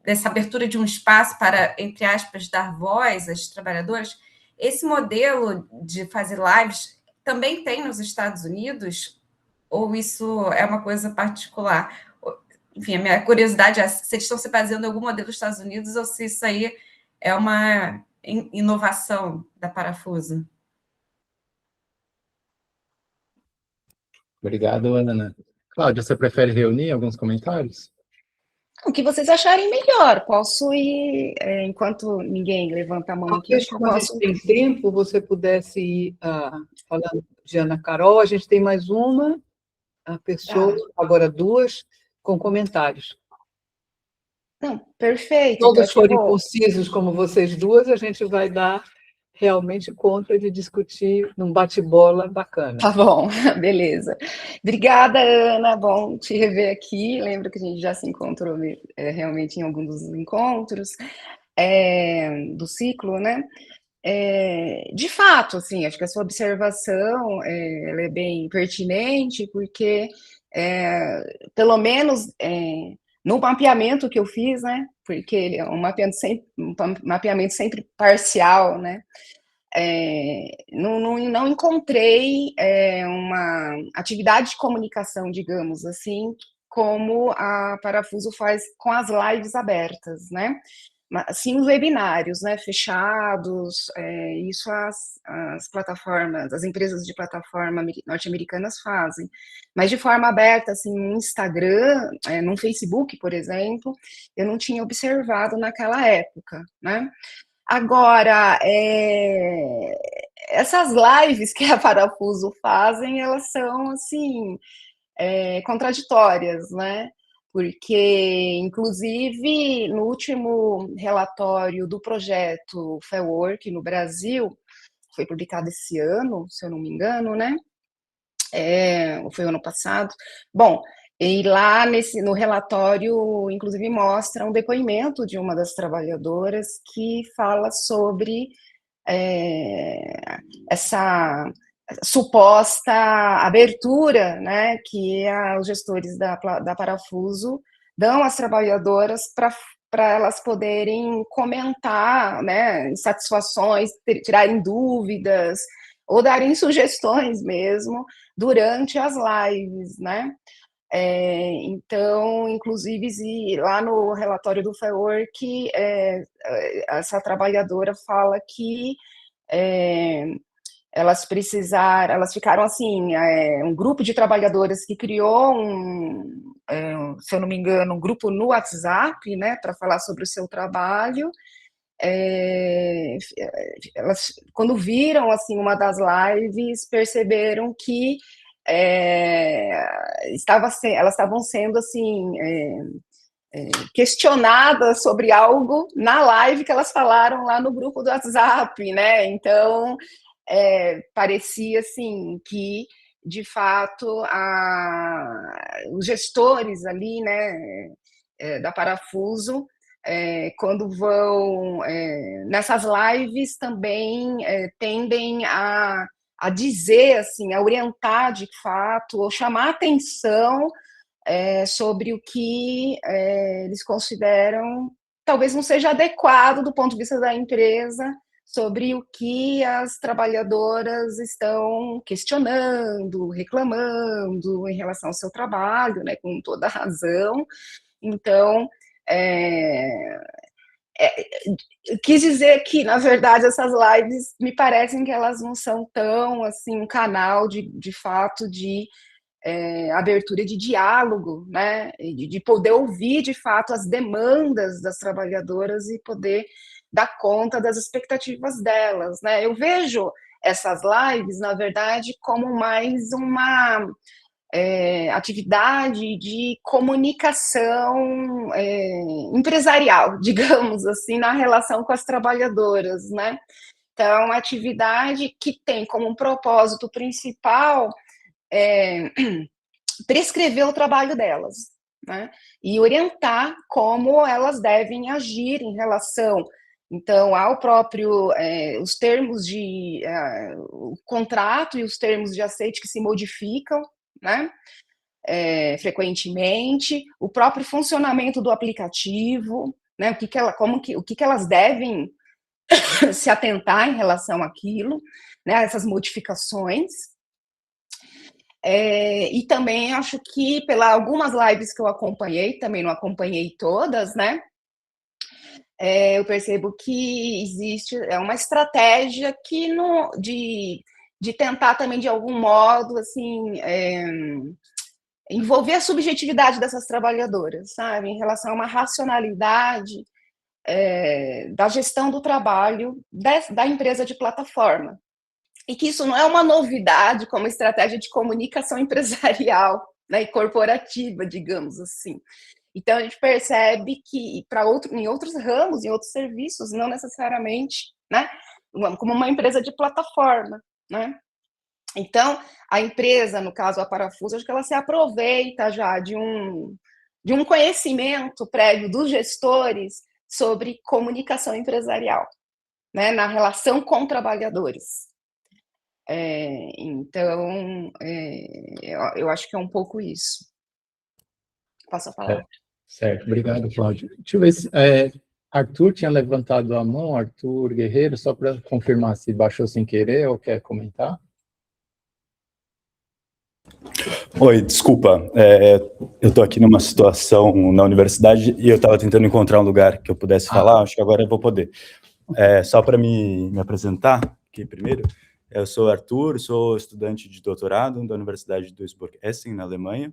dessa abertura de um espaço para, entre aspas, dar voz às trabalhadoras. Esse modelo de fazer lives também tem nos Estados Unidos? Ou isso é uma coisa particular? Enfim, a minha curiosidade é se eles estão se baseando em algum modelo dos Estados Unidos ou se isso aí é uma inovação da Parafuso. Obrigado, Ana. Cláudia, você prefere reunir alguns comentários? O que vocês acharem melhor. Posso ir, enquanto ninguém levanta a mão aqui, acho que eu Quando a posso. gente tem tempo, você pudesse ir falando de Ana Carol, a gente tem mais uma pessoa, agora 2, com comentários. Não, perfeito. Então, Todos acho que eu forem vou... concisos como vocês duas, a gente vai dar realmente conta de discutir num bate-bola bacana. Tá bom, beleza. Obrigada, Ana. Bom te rever aqui. Lembro que a gente já se encontrou realmente em algum dos encontros do ciclo, né? De fato, assim, acho que a sua observação ela é bem pertinente, porque pelo menos no mapeamento que eu fiz, né? Porque ele é um mapeamento sempre parcial, né? Não encontrei uma atividade de comunicação, digamos assim, como a Parafuso faz com as lives abertas, né? Sim, os webinários, né, fechados, isso as plataformas, as empresas de plataforma norte-americanas fazem, mas de forma aberta, assim, no Instagram, no Facebook, por exemplo, eu não tinha observado naquela época, né? Agora, essas lives que a Parafuso fazem, elas são, assim, contraditórias, né? Porque, inclusive, no último relatório do projeto Fair Work no Brasil, foi publicado esse ano, se eu não me engano, né? Ou foi o ano passado. Bom, e lá no relatório, inclusive, mostra um depoimento de uma das trabalhadoras que fala sobre essa suposta abertura, né, que os gestores da Parafuso dão às trabalhadoras para elas poderem comentar, né, insatisfações, tirarem dúvidas, ou darem sugestões mesmo durante as lives, né? Então, inclusive, lá no relatório do Fair Work, essa trabalhadora fala que elas ficaram assim, um grupo de trabalhadoras que criou se eu não me engano, um grupo no WhatsApp, né, para falar sobre o seu trabalho. Elas, quando viram assim uma das lives, perceberam que elas estavam sendo assim questionadas sobre algo na live que elas falaram lá no grupo do WhatsApp, né? Então parecia assim que de fato os gestores ali, né, da Parafuso, quando vão nessas lives também tendem a dizer, assim, a orientar de fato, ou chamar atenção sobre o que eles consideram talvez não seja adequado do ponto de vista da empresa, sobre o que as trabalhadoras estão questionando, reclamando em relação ao seu trabalho, né, com toda razão. Então, quis dizer que, na verdade, essas lives me parecem que elas não são tão, assim, um canal de fato de abertura de diálogo, né, de poder ouvir, de fato, as demandas das trabalhadoras e poder dar conta das expectativas delas, né. Eu vejo essas lives, na verdade, como mais uma atividade de comunicação empresarial, digamos assim, na relação com as trabalhadoras, né. Então, é uma atividade que tem como propósito principal prescrever o trabalho delas, né, e orientar como elas devem agir em relação, então, ao próprio, os termos o contrato e os termos de aceite que se modificam, né, frequentemente, o próprio funcionamento do aplicativo, né, o que elas devem se atentar em relação àquilo, né, essas modificações. E também acho que algumas lives que eu acompanhei, também não acompanhei todas, né, eu percebo que existe uma estratégia de tentar também, de algum modo, assim, envolver a subjetividade dessas trabalhadoras, sabe, em relação a uma racionalidade da gestão do trabalho da empresa de plataforma. E que isso não é uma novidade como estratégia de comunicação empresarial, né, e corporativa, digamos assim. Então, a gente percebe que em outros ramos, em outros serviços, não necessariamente, né, como uma empresa de plataforma, né? Então, a empresa, no caso a Parafuso, acho que ela se aproveita já de um conhecimento prévio dos gestores sobre comunicação empresarial, né, na relação com trabalhadores. Então, eu acho que é um pouco isso. Passo a palavra. Certo, obrigado, Cláudio. Deixa eu ver se Arthur tinha levantado a mão, Arthur Guerreiro, só para confirmar se baixou sem querer ou quer comentar. Oi, desculpa, eu estou aqui numa situação na universidade e eu estava tentando encontrar um lugar que eu pudesse falar, acho que agora eu vou poder. Só para me apresentar aqui primeiro, eu sou Arthur, sou estudante de doutorado da Universidade de Duisburg-Essen, na Alemanha,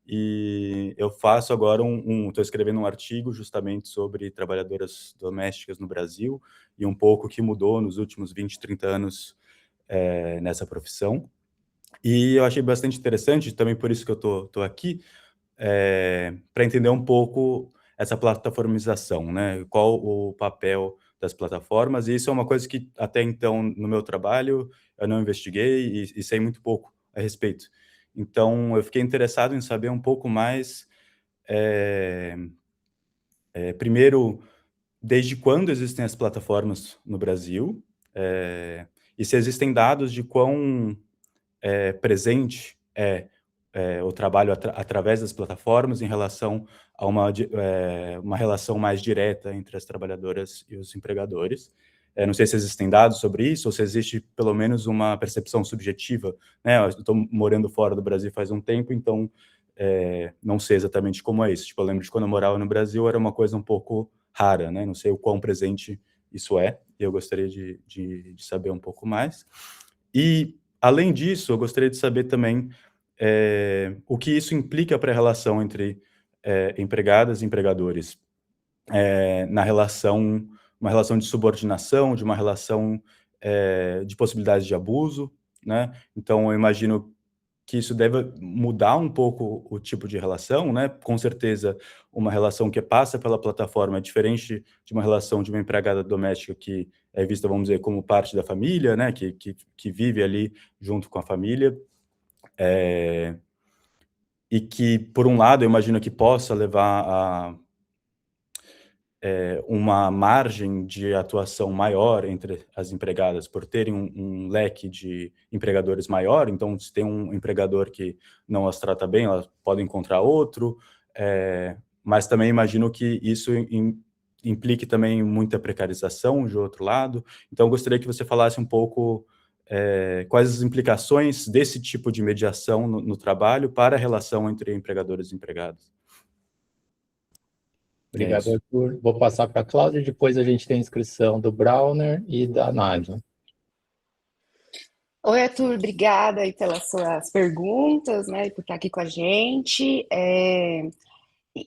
e eu faço agora estou escrevendo um artigo justamente sobre trabalhadoras domésticas no Brasil e um pouco o que mudou nos últimos 20, 30 anos nessa profissão. E eu achei bastante interessante, também por isso que eu tô aqui, para entender um pouco essa plataformização, né? Qual o papel das plataformas, e isso é uma coisa que até então, no meu trabalho, eu não investiguei e sei muito pouco a respeito. Então, eu fiquei interessado em saber um pouco mais, primeiro, desde quando existem as plataformas no Brasil, e se existem dados de quão presente o trabalho através das plataformas em relação a uma relação mais direta entre as trabalhadoras e os empregadores. Não sei se existem dados sobre isso, ou se existe pelo menos uma percepção subjetiva, né? Eu estou morando fora do Brasil faz um tempo, então não sei exatamente como é isso. Tipo, eu lembro de quando eu morava no Brasil, era uma coisa um pouco rara, né? Não sei o quão presente isso é, e eu gostaria de saber um pouco mais. E, além disso, eu gostaria de saber também o que isso implica para a relação entre empregadas e empregadores, na relação, uma relação de subordinação, de uma relação de possibilidades de abuso, né? Então, eu imagino que isso deve mudar um pouco o tipo de relação, né? Com certeza, uma relação que passa pela plataforma é diferente de uma relação de uma empregada doméstica que é vista, vamos dizer, como parte da família, né? Que vive ali junto com a família. E que, por um lado, eu imagino que possa levar a uma margem de atuação maior entre as empregadas, por terem um leque de empregadores maior. Então, se tem um empregador que não as trata bem, elas podem encontrar outro, mas também imagino que isso implique também muita precarização de outro lado. Então, eu gostaria que você falasse um pouco quais as implicações desse tipo de mediação no trabalho para a relação entre empregadores e empregados. Obrigado, Arthur. Vou passar para a Cláudia, depois a gente tem a inscrição do Brauner e da Nádia. Oi, Arthur, obrigada aí pelas suas perguntas, né, e por estar aqui com a gente.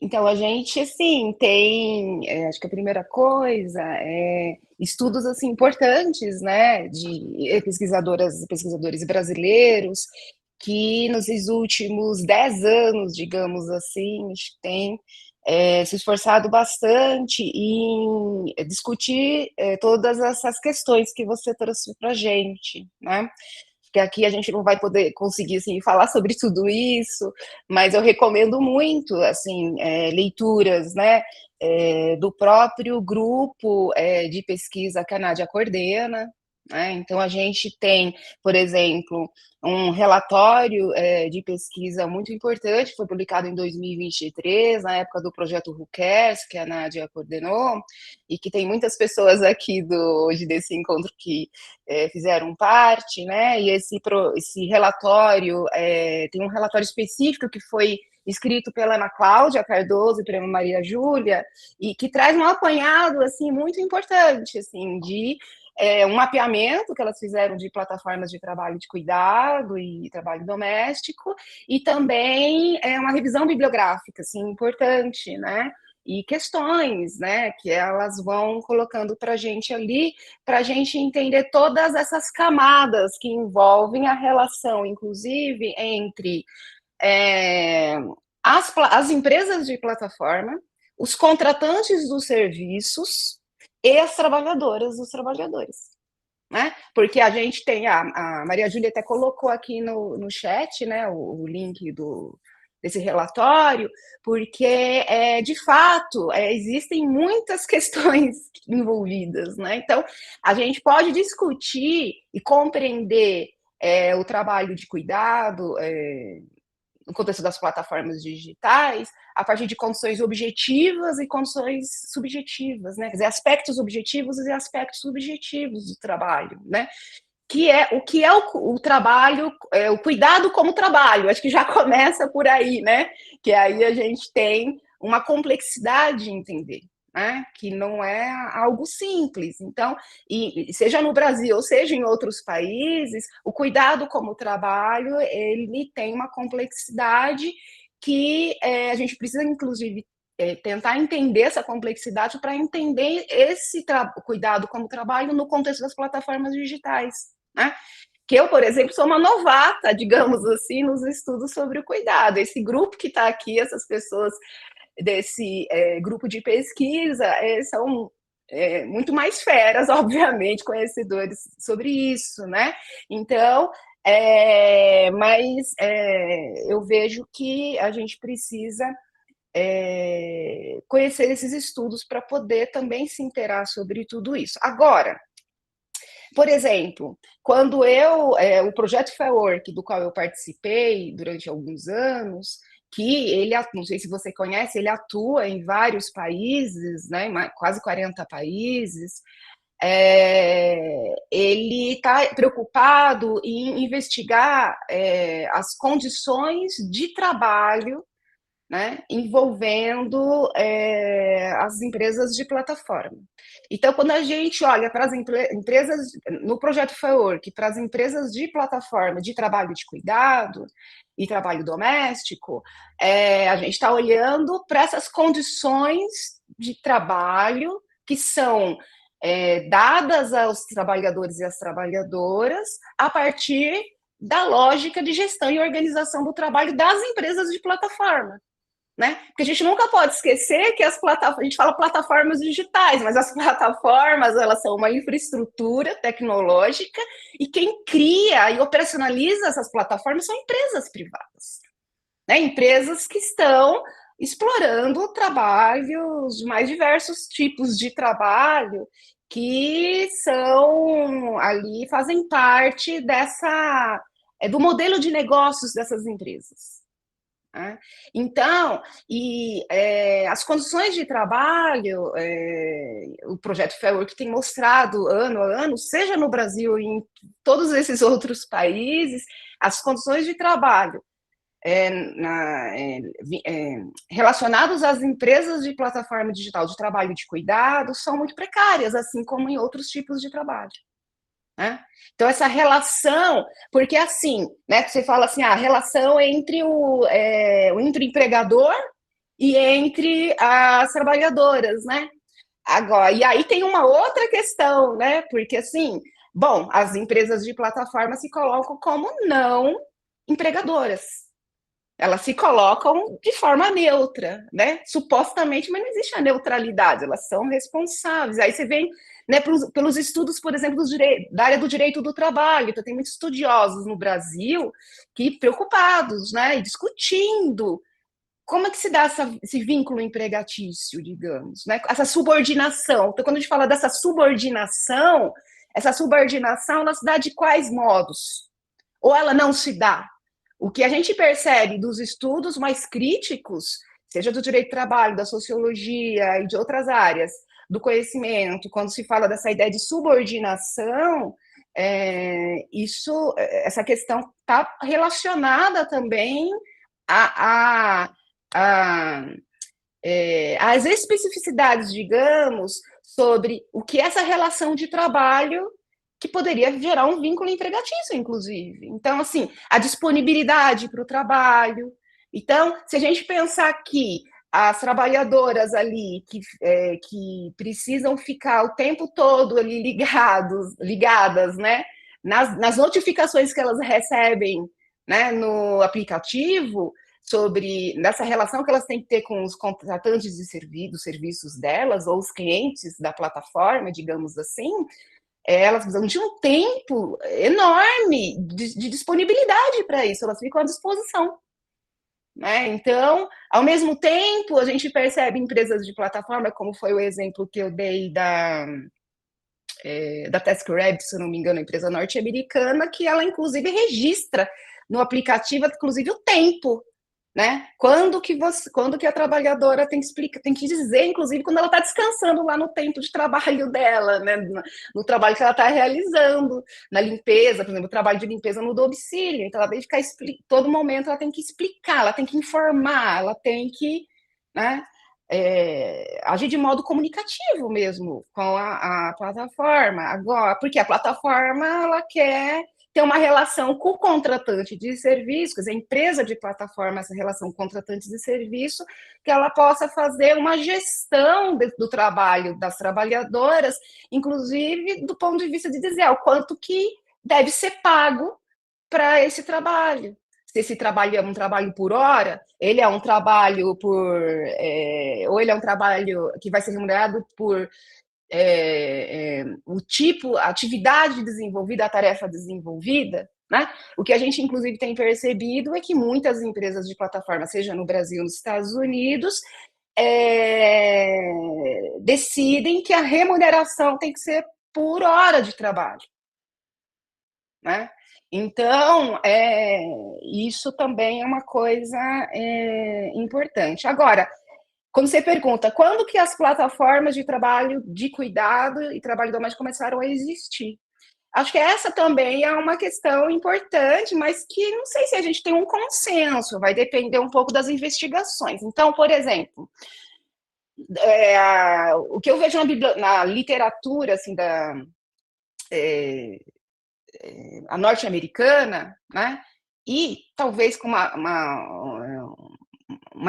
Então, a gente, assim, tem, acho que a primeira coisa é estudos, assim, importantes, né, de pesquisadoras e pesquisadores brasileiros, que nos últimos 10 anos, digamos assim, a gente tem se esforçado bastante em discutir todas essas questões que você trouxe para a gente, né? Porque aqui a gente não vai poder conseguir assim, falar sobre tudo isso, mas eu recomendo muito assim, leituras, né, do próprio grupo de pesquisa que a Nádia coordena, né? Então, a gente tem, por exemplo, um relatório de pesquisa muito importante, foi publicado em 2023, na época do projeto Who Cares, que a Nádia coordenou, e que tem muitas pessoas aqui hoje desse encontro que fizeram parte, né? E esse relatório, tem um relatório específico que foi escrito pela Ana Cláudia Cardoso e pela Maria Júlia, e que traz um apanhado, assim, muito importante, assim, de um mapeamento que elas fizeram de plataformas de trabalho de cuidado e trabalho doméstico, e também uma revisão bibliográfica, assim, importante, né? E questões, né, que elas vão colocando para a gente ali, para a gente entender todas essas camadas que envolvem a relação, inclusive, entre as empresas de plataforma, os contratantes dos serviços e as trabalhadoras dos trabalhadores, né? Porque a gente tem, a Maria Júlia até colocou aqui no chat, né, o link desse relatório, porque, de fato, existem muitas questões envolvidas, né? Então, a gente pode discutir e compreender o trabalho de cuidado no contexto das plataformas digitais, a partir de condições objetivas e condições subjetivas, né? Quer dizer, aspectos objetivos e aspectos subjetivos do trabalho, né? Que é o trabalho, o cuidado como trabalho. Acho que já começa por aí, né? Que aí a gente tem uma complexidade de entender, né? Que não é algo simples. Então, e seja no Brasil ou seja em outros países, o cuidado como trabalho, ele tem uma complexidade que a gente precisa, inclusive, tentar entender essa complexidade para entender esse cuidado como trabalho no contexto das plataformas digitais, né? Que eu, por exemplo, sou uma novata, digamos assim, nos estudos sobre o cuidado. Esse grupo que está aqui, essas pessoas desse grupo de pesquisa, são muito mais feras, obviamente, conhecedores sobre isso, né? Então, mas eu vejo que a gente precisa conhecer esses estudos para poder também se inteirar sobre tudo isso. Agora, por exemplo, quando o projeto Fair Work, do qual eu participei durante alguns anos, que ele, não sei se você conhece, ele atua em vários países, né, quase 40 países, ele está preocupado em investigar as condições de trabalho, né, envolvendo as empresas de plataforma. Então, quando a gente olha para as empresas, no projeto Fair Work, para as empresas de plataforma de trabalho de cuidado e trabalho doméstico, a gente está olhando para essas condições de trabalho que são dadas aos trabalhadores e às trabalhadoras a partir da lógica de gestão e organização do trabalho das empresas de plataforma. Né? Porque a gente nunca pode esquecer que as plataformas, a gente fala plataformas digitais, mas as plataformas, elas são uma infraestrutura tecnológica e quem cria e operacionaliza essas plataformas são empresas privadas, né? Empresas que estão explorando trabalhos, os mais diversos tipos de trabalho que são ali, fazem parte do modelo de negócios dessas empresas. Então, as condições de trabalho, o projeto Fair Work tem mostrado ano a ano, seja no Brasil e em todos esses outros países, as condições de trabalho relacionadas às empresas de plataforma digital de trabalho de cuidado são muito precárias, assim como em outros tipos de trabalho. Né? Então, essa relação, porque assim, né, você fala assim, a relação entre o empregador e entre as trabalhadoras, né? Agora, e aí tem uma outra questão, né? Porque assim, bom, as empresas de plataforma se colocam como não empregadoras. Elas se colocam de forma neutra, né? Supostamente, mas não existe a neutralidade, elas são responsáveis. Aí você vem, né, pelos estudos, por exemplo, da área do direito do trabalho. Então, tem muitos estudiosos no Brasil que preocupados, né, e discutindo como é que se dá esse vínculo empregatício, digamos, né? Essa subordinação. Então, quando a gente fala dessa subordinação, essa subordinação ela se dá de quais modos? Ou ela não se dá? O que a gente percebe dos estudos mais críticos, seja do direito do trabalho, da sociologia e de outras áreas do conhecimento, quando se fala dessa ideia de subordinação, essa questão está relacionada também às especificidades, digamos, sobre o que é essa relação de trabalho que poderia gerar um vínculo empregatício, inclusive. Então, assim, a disponibilidade para o trabalho. Então, se a gente pensar que as trabalhadoras ali que precisam ficar o tempo todo ali ligadas, né, nas notificações que elas recebem, né, no aplicativo, nessa relação que elas têm que ter com os contratantes de dos serviços delas, ou os clientes da plataforma, digamos assim, elas precisam de um tempo enorme de disponibilidade para isso, elas ficam à disposição. Né? Então, ao mesmo tempo, a gente percebe empresas de plataforma, como foi o exemplo que eu dei da TaskRabbit, se eu não me engano, empresa norte-americana, que ela, inclusive, registra no aplicativo, inclusive, o tempo, né? Quando que a trabalhadora tem que dizer, inclusive, quando ela está descansando lá no tempo de trabalho dela, né? No trabalho que ela está realizando, na limpeza, por exemplo, o trabalho de limpeza no domicílio. Então, ela tem que ficar todo momento, ela tem que explicar, ela tem que informar, ela tem que, né? Agir de modo comunicativo mesmo com a plataforma. Agora, porque a plataforma ela quer ter uma relação com o contratante de serviço, quer dizer, a empresa de plataforma, essa relação contratante de serviço, que ela possa fazer uma gestão do trabalho das trabalhadoras, inclusive do ponto de vista de dizer o quanto que deve ser pago para esse trabalho. Se esse trabalho é um trabalho por hora, ele é um trabalho por... ou ele é um trabalho que vai ser remunerado por o tipo, a atividade desenvolvida, a tarefa desenvolvida, né? O que a gente, inclusive, tem percebido é que muitas empresas de plataforma, seja no Brasil ou nos Estados Unidos, decidem que a remuneração tem que ser por hora de trabalho, né? Então, isso também é uma coisa importante. Agora, quando você pergunta quando que as plataformas de trabalho de cuidado e trabalho doméstico começaram a existir, acho que essa também é uma questão importante, mas que não sei se a gente tem um consenso, vai depender um pouco das investigações. Então, por exemplo, o que eu vejo na literatura assim, a norte-americana, né? E talvez com uma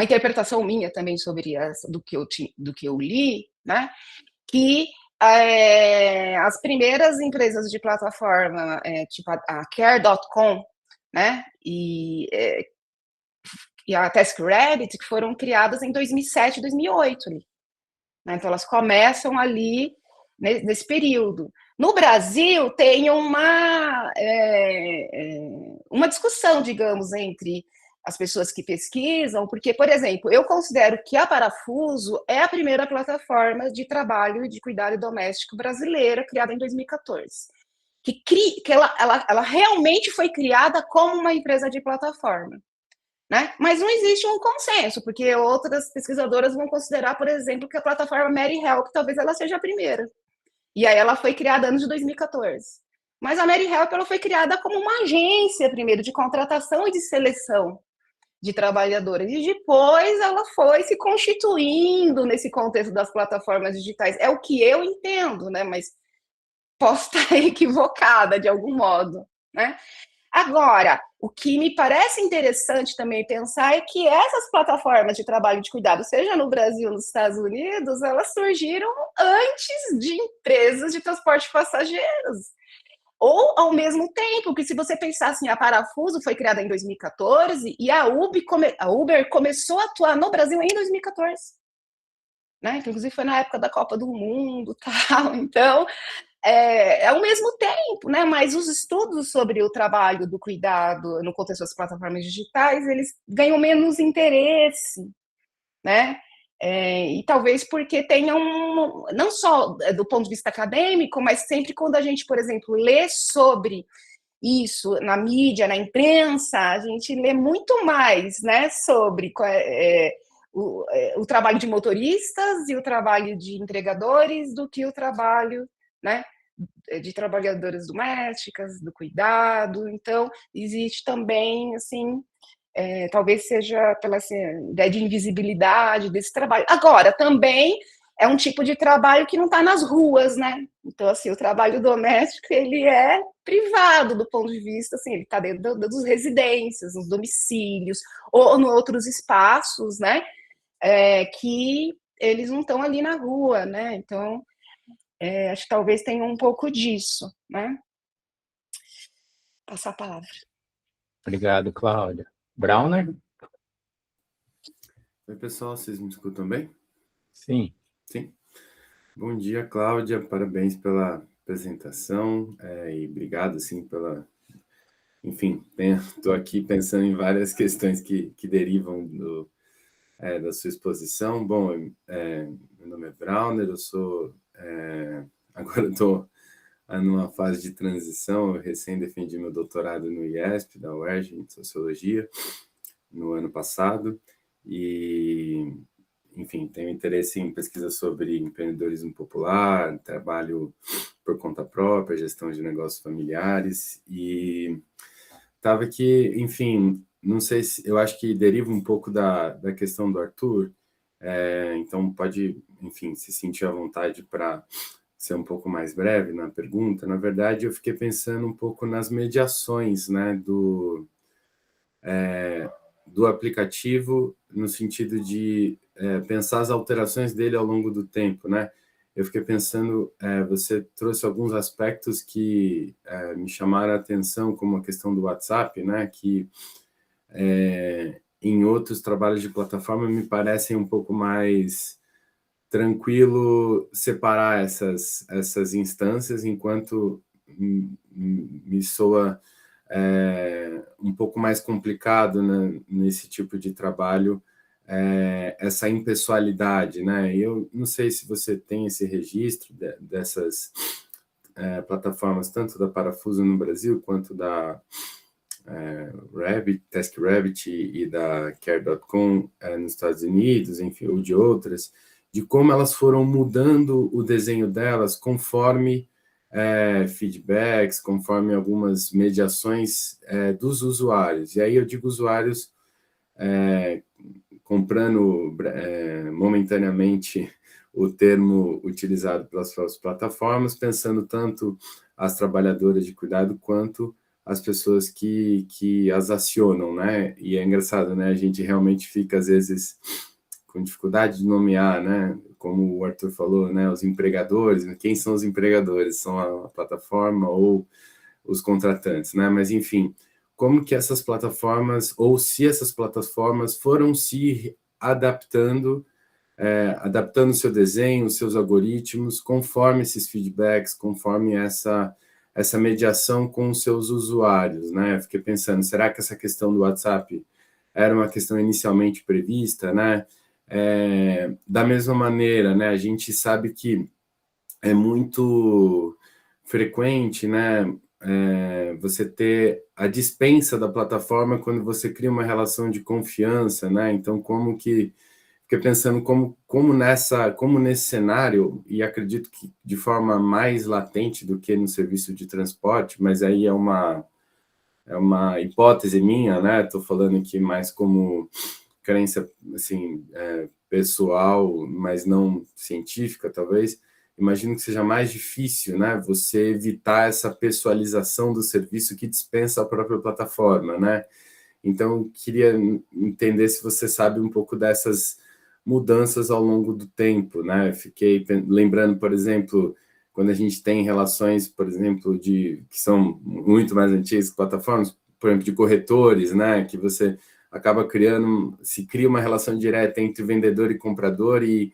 interpretação minha também sobre do que eu li, né? Que as primeiras empresas de plataforma, tipo a Care.com, né? E a TaskRabbit, que foram criadas em 2007, 2008. Né? Então, elas começam ali nesse período. No Brasil, tem uma discussão, digamos, entre as pessoas que pesquisam, porque, por exemplo, eu considero que a Parafuso é a primeira plataforma de trabalho e de cuidado doméstico brasileira, criada em 2014. Que ela realmente foi criada como uma empresa de plataforma. Né? Mas não existe um consenso, porque outras pesquisadoras vão considerar, por exemplo, que a plataforma Mary Help talvez ela seja a primeira. E aí ela foi criada antes de 2014. Mas a Mary Help ela foi criada como uma agência, primeiro, de contratação e de seleção de trabalhadoras. E depois ela foi se constituindo nesse contexto das plataformas digitais. É o que eu entendo, né? Mas posso estar equivocada de algum modo, né? Agora, o que me parece interessante também pensar é que essas plataformas de trabalho de cuidado, seja no Brasil ou nos Estados Unidos, elas surgiram antes de empresas de transporte de passageiros. Ou ao mesmo tempo, que se você pensar assim, a Parafuso foi criada em 2014 e a Uber começou a atuar no Brasil em 2014. Né? Inclusive foi na época da Copa do Mundo, tal. Então, ao mesmo tempo, né? Mas os estudos sobre o trabalho do cuidado no contexto das plataformas digitais, eles ganham menos interesse, né? E talvez porque tenham, não só do ponto de vista acadêmico, mas sempre quando a gente, por exemplo, lê sobre isso na mídia, na imprensa, a gente lê muito mais, né? Sobre o trabalho de motoristas e o trabalho de entregadores do que o trabalho, né? De trabalhadoras domésticas, do cuidado. Então, existe também, assim, talvez seja pela ideia de invisibilidade desse trabalho. Agora, também é um tipo de trabalho que não está nas ruas, né? Então, assim, o trabalho doméstico, ele é privado do ponto de vista, assim, ele está dentro das residências, nos domicílios, ou em outros espaços, né? Que eles não estão ali na rua, né? Então, acho que talvez tenha um pouco disso, né? Passar a palavra. Obrigado, Cláudia. Browner? Oi, pessoal, vocês me escutam bem? Sim. Sim. Bom dia, Cláudia, parabéns pela apresentação e obrigado, assim, pela... Enfim, estou aqui pensando em várias questões que derivam da sua exposição. Bom, meu nome é Brauner, eu sou... agora estou numa fase de transição, eu recém defendi meu doutorado no IESP, da UERJ, em Sociologia, no ano passado, e... Enfim, tenho interesse em pesquisa sobre empreendedorismo popular, trabalho por conta própria, gestão de negócios familiares, e estava aqui, enfim, não sei se, eu acho que deriva um pouco da questão do Arthur, então pode, enfim, se sentir à vontade para ser um pouco mais breve na pergunta. Na verdade, eu fiquei pensando um pouco nas mediações, né, do aplicativo, no sentido de pensar as alterações dele ao longo do tempo, né? Eu fiquei pensando, você trouxe alguns aspectos que me chamaram a atenção, como a questão do WhatsApp, né? Que em outros trabalhos de plataforma me parecem um pouco mais tranquilo separar essas instâncias, enquanto me soa um pouco mais complicado, né, nesse tipo de trabalho, essa impessoalidade, né? Eu não sei se você tem esse registro dessas plataformas, tanto da Parafuso no Brasil, quanto da Rabbit, TaskRabbit e da Care.com nos Estados Unidos, enfim, ou de outras, de como elas foram mudando o desenho delas conforme feedbacks, conforme algumas mediações dos usuários. E aí eu digo usuários comprando momentaneamente o termo utilizado pelas suas plataformas, pensando tanto as trabalhadoras de cuidado quanto as pessoas que as acionam, né? E é engraçado, né? A gente realmente fica, às vezes, com dificuldade de nomear, né? Como o Arthur falou, né? Os empregadores, quem são os empregadores? São a plataforma ou os contratantes, né? Mas, enfim, como que essas plataformas, ou se essas plataformas foram se adaptando, adaptando o seu desenho, os seus algoritmos, conforme esses feedbacks, conforme essa mediação com os seus usuários, né? Eu fiquei pensando, será que essa questão do WhatsApp era uma questão inicialmente prevista, né? Da mesma maneira, né? A gente sabe que é muito frequente, né? Você ter a dispensa da plataforma quando você cria uma relação de confiança, né? Então, como que... Fiquei pensando como nesse cenário, e acredito que de forma mais latente do que no serviço de transporte, mas aí é uma hipótese minha, né? Estou falando aqui mais como crença, assim, pessoal, mas não científica, talvez. Imagino que seja mais difícil, né? Você evitar essa pessoalização do serviço que dispensa a própria plataforma, né? Então, queria entender se você sabe um pouco dessas mudanças ao longo do tempo, né? Fiquei lembrando, por exemplo, quando a gente tem relações, por exemplo, que são muito mais antigas, plataformas, por exemplo, de corretores, né? Que você acaba se cria uma relação direta entre vendedor e comprador e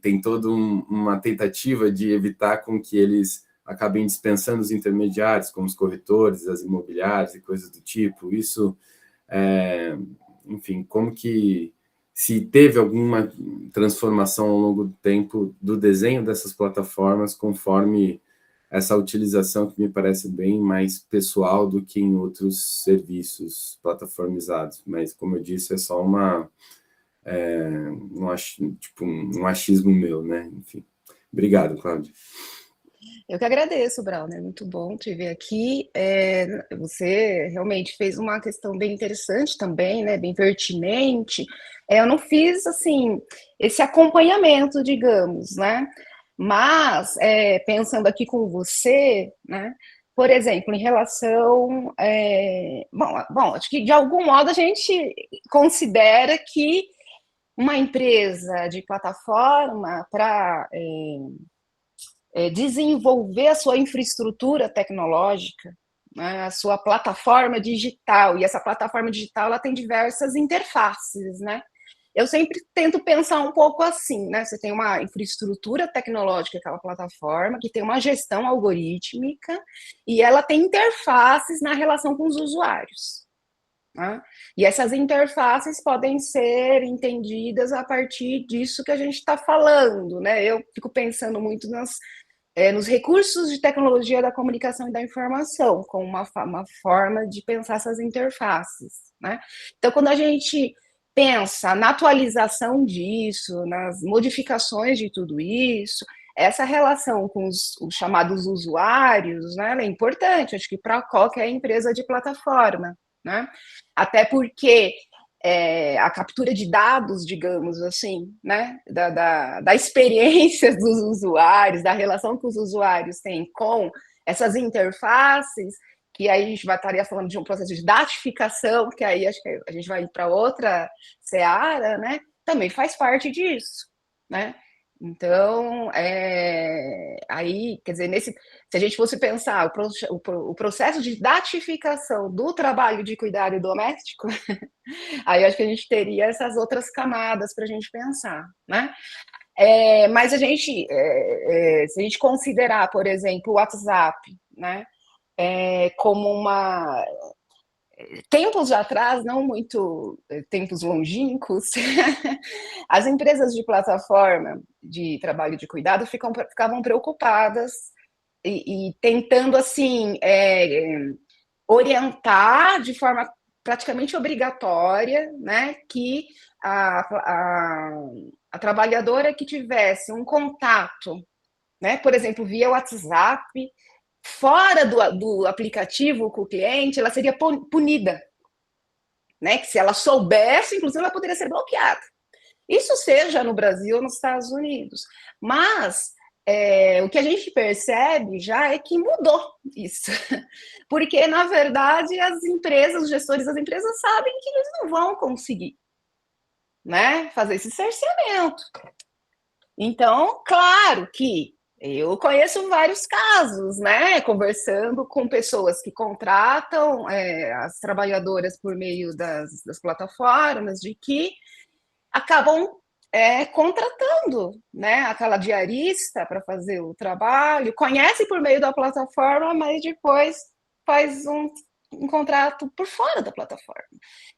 tem toda uma tentativa de evitar com que eles acabem dispensando os intermediários, como os corretores, as imobiliárias e coisas do tipo. Isso, enfim, como que se teve alguma transformação ao longo do tempo do desenho dessas plataformas conforme essa utilização que me parece bem mais pessoal do que em outros serviços plataformizados. Mas, como eu disse, é só um achismo meu, né? Enfim. Obrigado, Cláudia. Eu que agradeço, Brauner, muito bom te ver aqui. Você realmente fez uma questão bem interessante também, né, bem pertinente. Eu não fiz, assim, esse acompanhamento, digamos, né, mas pensando aqui com você, né, por exemplo, em relação... bom, acho que de algum modo a gente considera que uma empresa de plataforma para... desenvolver a sua infraestrutura tecnológica, né, a sua plataforma digital, e essa plataforma digital ela tem diversas interfaces, né? eu sempre tento pensar um pouco assim, né? Você tem uma infraestrutura tecnológica, aquela plataforma, que tem uma gestão algorítmica, e ela tem interfaces na relação com os usuários. Né? E essas interfaces podem ser entendidas a partir disso que a gente está falando, né? Eu fico pensando muito nos recursos de tecnologia da comunicação e da informação, como uma forma de pensar essas interfaces, né? Então, quando a gente pensa na atualização disso, nas modificações de tudo isso, essa relação com os chamados usuários, né, ela é importante, acho que para qualquer empresa de plataforma, né? Até porque a captura de dados, digamos assim, né, da experiência dos usuários, da relação que os usuários têm com essas interfaces, que aí a gente estaria falando de um processo de datificação, que aí acho que a gente vai ir para outra seara, né, também faz parte disso, né? Então, aí, quer dizer, se a gente fosse pensar o processo de datificação do trabalho de cuidado doméstico, aí acho que a gente teria essas outras camadas para a gente pensar, né? Mas se a gente considerar, por exemplo, o WhatsApp, né, como uma... Tempos atrás, não muito tempos longínquos, as empresas de plataforma de trabalho de cuidado ficavam preocupadas e tentando, assim, orientar de forma praticamente obrigatória, né, que a trabalhadora que tivesse um contato, né, por exemplo, via WhatsApp, fora do aplicativo com o cliente, ela seria punida, né, que se ela soubesse, inclusive, ela poderia ser bloqueada. Isso seja no Brasil ou nos Estados Unidos. Mas o que a gente percebe já é que mudou isso. Porque, na verdade, as empresas, os gestores das empresas sabem que eles não vão conseguir, né, fazer esse cerceamento. Então, claro que eu conheço vários casos, né, conversando com pessoas que contratam as trabalhadoras por meio das plataformas, de que acabam contratando, né, aquela diarista para fazer o trabalho, conhece por meio da plataforma, mas depois faz um contrato por fora da plataforma.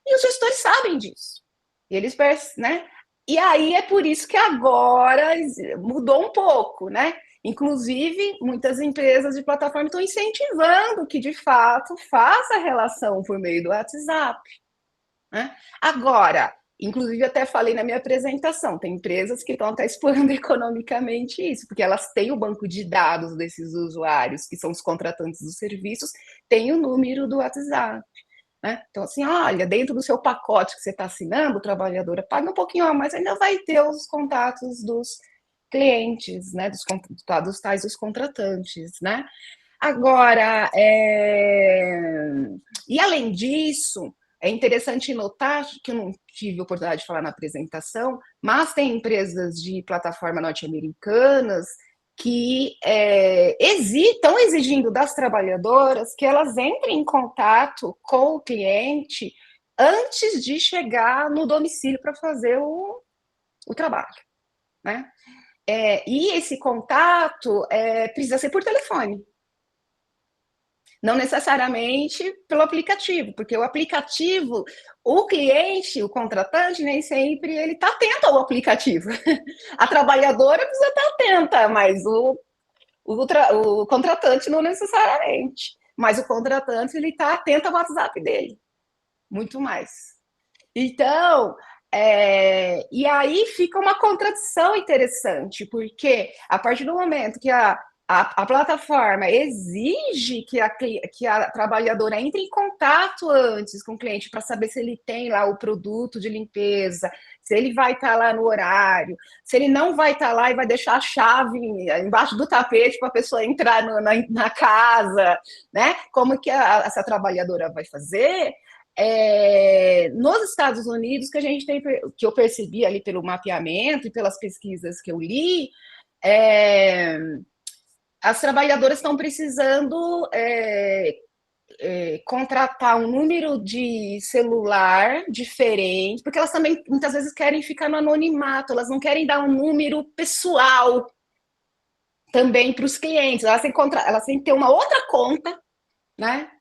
E os gestores sabem disso. E eles, né? E aí é por isso que agora mudou um pouco, né? Inclusive, muitas empresas de plataforma estão incentivando que, de fato, faça a relação por meio do WhatsApp, né? Agora, inclusive, até falei na minha apresentação, tem empresas que estão até explorando economicamente isso, porque elas têm o banco de dados desses usuários, que são os contratantes dos serviços, tem o número do WhatsApp. Né? Então, assim, olha, dentro do seu pacote que você está assinando, o trabalhador paga um pouquinho a mais, ainda vai ter os contatos dos clientes, né? Dos tais dos contratantes, né? Agora, e além disso, é interessante notar que eu não tive a oportunidade de falar na apresentação, mas tem empresas de plataforma norte-americanas que estão exigindo das trabalhadoras que elas entrem em contato com o cliente antes de chegar no domicílio para fazer o trabalho, né? E esse contato precisa ser por telefone. Não necessariamente pelo aplicativo, porque o aplicativo, o cliente, o contratante, nem sempre ele está atento ao aplicativo. A trabalhadora precisa estar atenta, mas o contratante não necessariamente. Mas o contratante ele está atento ao WhatsApp dele, muito mais. Então, e aí fica uma contradição interessante, porque a partir do momento que a plataforma exige que a trabalhadora entre em contato antes com o cliente para saber se ele tem lá o produto de limpeza, se ele vai estar lá no horário, se ele não vai estar lá e vai deixar a chave embaixo do tapete para a pessoa entrar na casa, né? Como que essa trabalhadora vai fazer? Nos Estados Unidos, que eu percebi ali pelo mapeamento e pelas pesquisas que eu li, as trabalhadoras estão precisando contratar um número de celular diferente, porque elas também muitas vezes querem ficar no anonimato, elas não querem dar um número pessoal também para os clientes, elas têm que ter uma outra conta, né?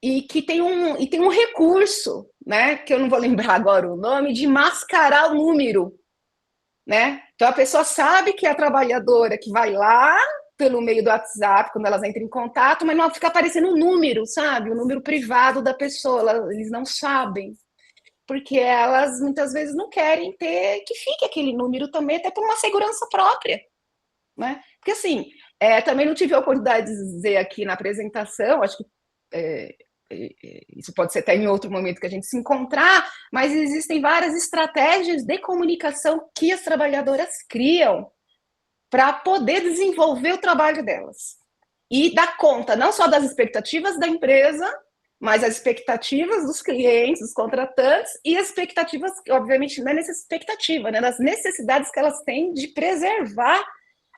E que tem um recurso, né? Que eu não vou lembrar agora o nome, de mascarar o número, né? Então a pessoa sabe que é a trabalhadora que vai lá pelo meio do WhatsApp, quando elas entram em contato, mas não fica aparecendo um número, sabe? O número privado da pessoa, eles não sabem. Porque elas muitas vezes não querem ter que fique aquele número também, até por uma segurança própria, né? Porque assim, também não tive a oportunidade de dizer aqui na apresentação, acho que isso pode ser até em outro momento que a gente se encontrar, mas existem várias estratégias de comunicação que as trabalhadoras criam para poder desenvolver o trabalho delas e dar conta não só das expectativas da empresa, mas as expectativas dos clientes, dos contratantes, e as expectativas, obviamente, não é nessa expectativa, né, das necessidades que elas têm de preservar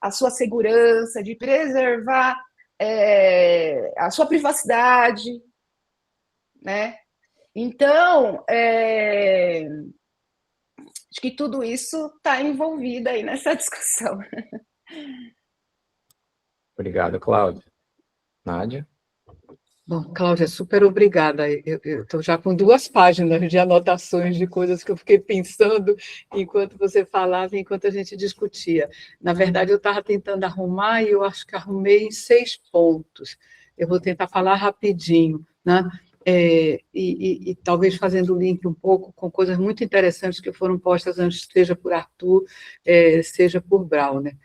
a sua segurança, de preservar a sua privacidade, né? Então, acho que tudo isso está envolvido aí nessa discussão. Obrigado, Cláudia. Nádia? Bom, Cláudia, super obrigada. Eu estou já com 2 páginas de anotações de coisas que eu fiquei pensando enquanto você falava, enquanto a gente discutia. Na verdade, eu estava tentando arrumar e eu acho que arrumei em 6 pontos. Eu vou tentar falar rapidinho, né? E talvez fazendo link um pouco com coisas muito interessantes que foram postas antes, seja por Arthur, seja por Brauner.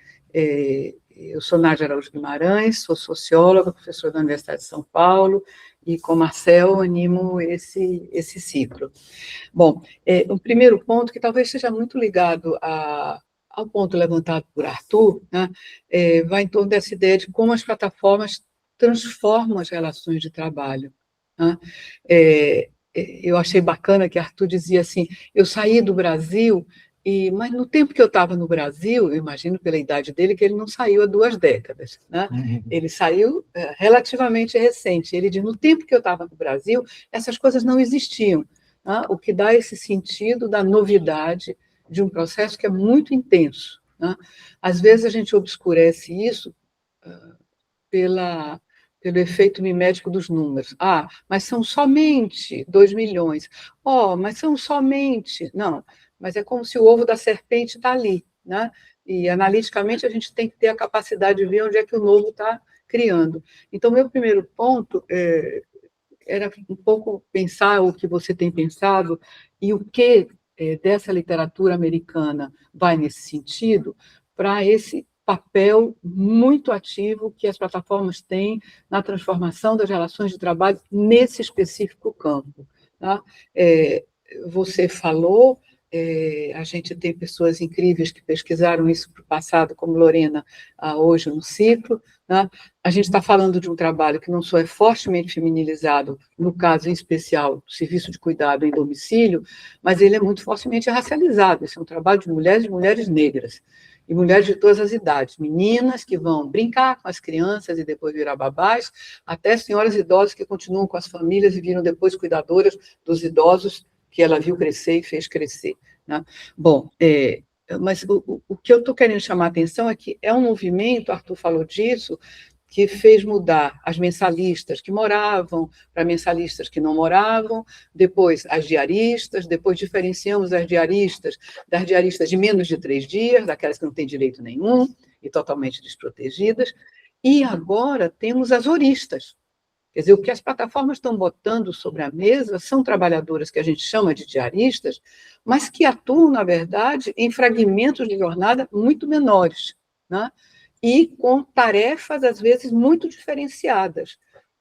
Eu sou Nádia Araújo Guimarães, sou socióloga, professora da Universidade de São Paulo, e com Marcel animo esse ciclo. Bom, o primeiro ponto, que talvez seja muito ligado ao ponto levantado por Arthur, né, vai em torno dessa ideia de como as plataformas transformam as relações de trabalho. Né? Eu achei bacana que Arthur dizia assim, eu saí do Brasil, mas no tempo que eu estava no Brasil, eu imagino pela idade dele que ele não saiu há 2 décadas, né? Ele saiu relativamente recente. Ele diz, no tempo que eu estava no Brasil, essas coisas não existiam, né? O que dá esse sentido da novidade de um processo que é muito intenso, né? Às vezes a gente obscurece isso pelo efeito mimético dos números. Mas são somente 2 milhões. Mas são somente... Não, mas é como se o ovo da serpente está ali, né? E, analiticamente, a gente tem que ter a capacidade de ver onde é que o novo está criando. Então, meu primeiro ponto era um pouco pensar o que você tem pensado e o que dessa literatura americana vai nesse sentido, para esse papel muito ativo que as plataformas têm na transformação das relações de trabalho nesse específico campo. Tá? Você falou... a gente tem pessoas incríveis que pesquisaram isso para o passado, como Lorena, hoje no ciclo, né? A gente está falando de um trabalho que não só é fortemente feminilizado, no caso em especial do serviço de cuidado em domicílio, mas ele é muito fortemente racializado. Esse é um trabalho de mulheres negras, e mulheres de todas as idades, meninas que vão brincar com as crianças e depois virar babás, até senhoras idosas que continuam com as famílias e viram depois cuidadoras dos idosos que ela viu crescer e fez crescer. Né? Bom, mas o que eu estou querendo chamar a atenção é que é um movimento, Arthur falou disso, que fez mudar as mensalistas que moravam para mensalistas que não moravam, depois as diaristas, depois diferenciamos as diaristas das diaristas de menos de 3 dias, daquelas que não têm direito nenhum e totalmente desprotegidas, e agora temos as horistas. Quer dizer, o que as plataformas estão botando sobre a mesa são trabalhadoras que a gente chama de diaristas, mas que atuam, na verdade, em fragmentos de jornada muito menores, né? E com tarefas, às vezes, muito diferenciadas.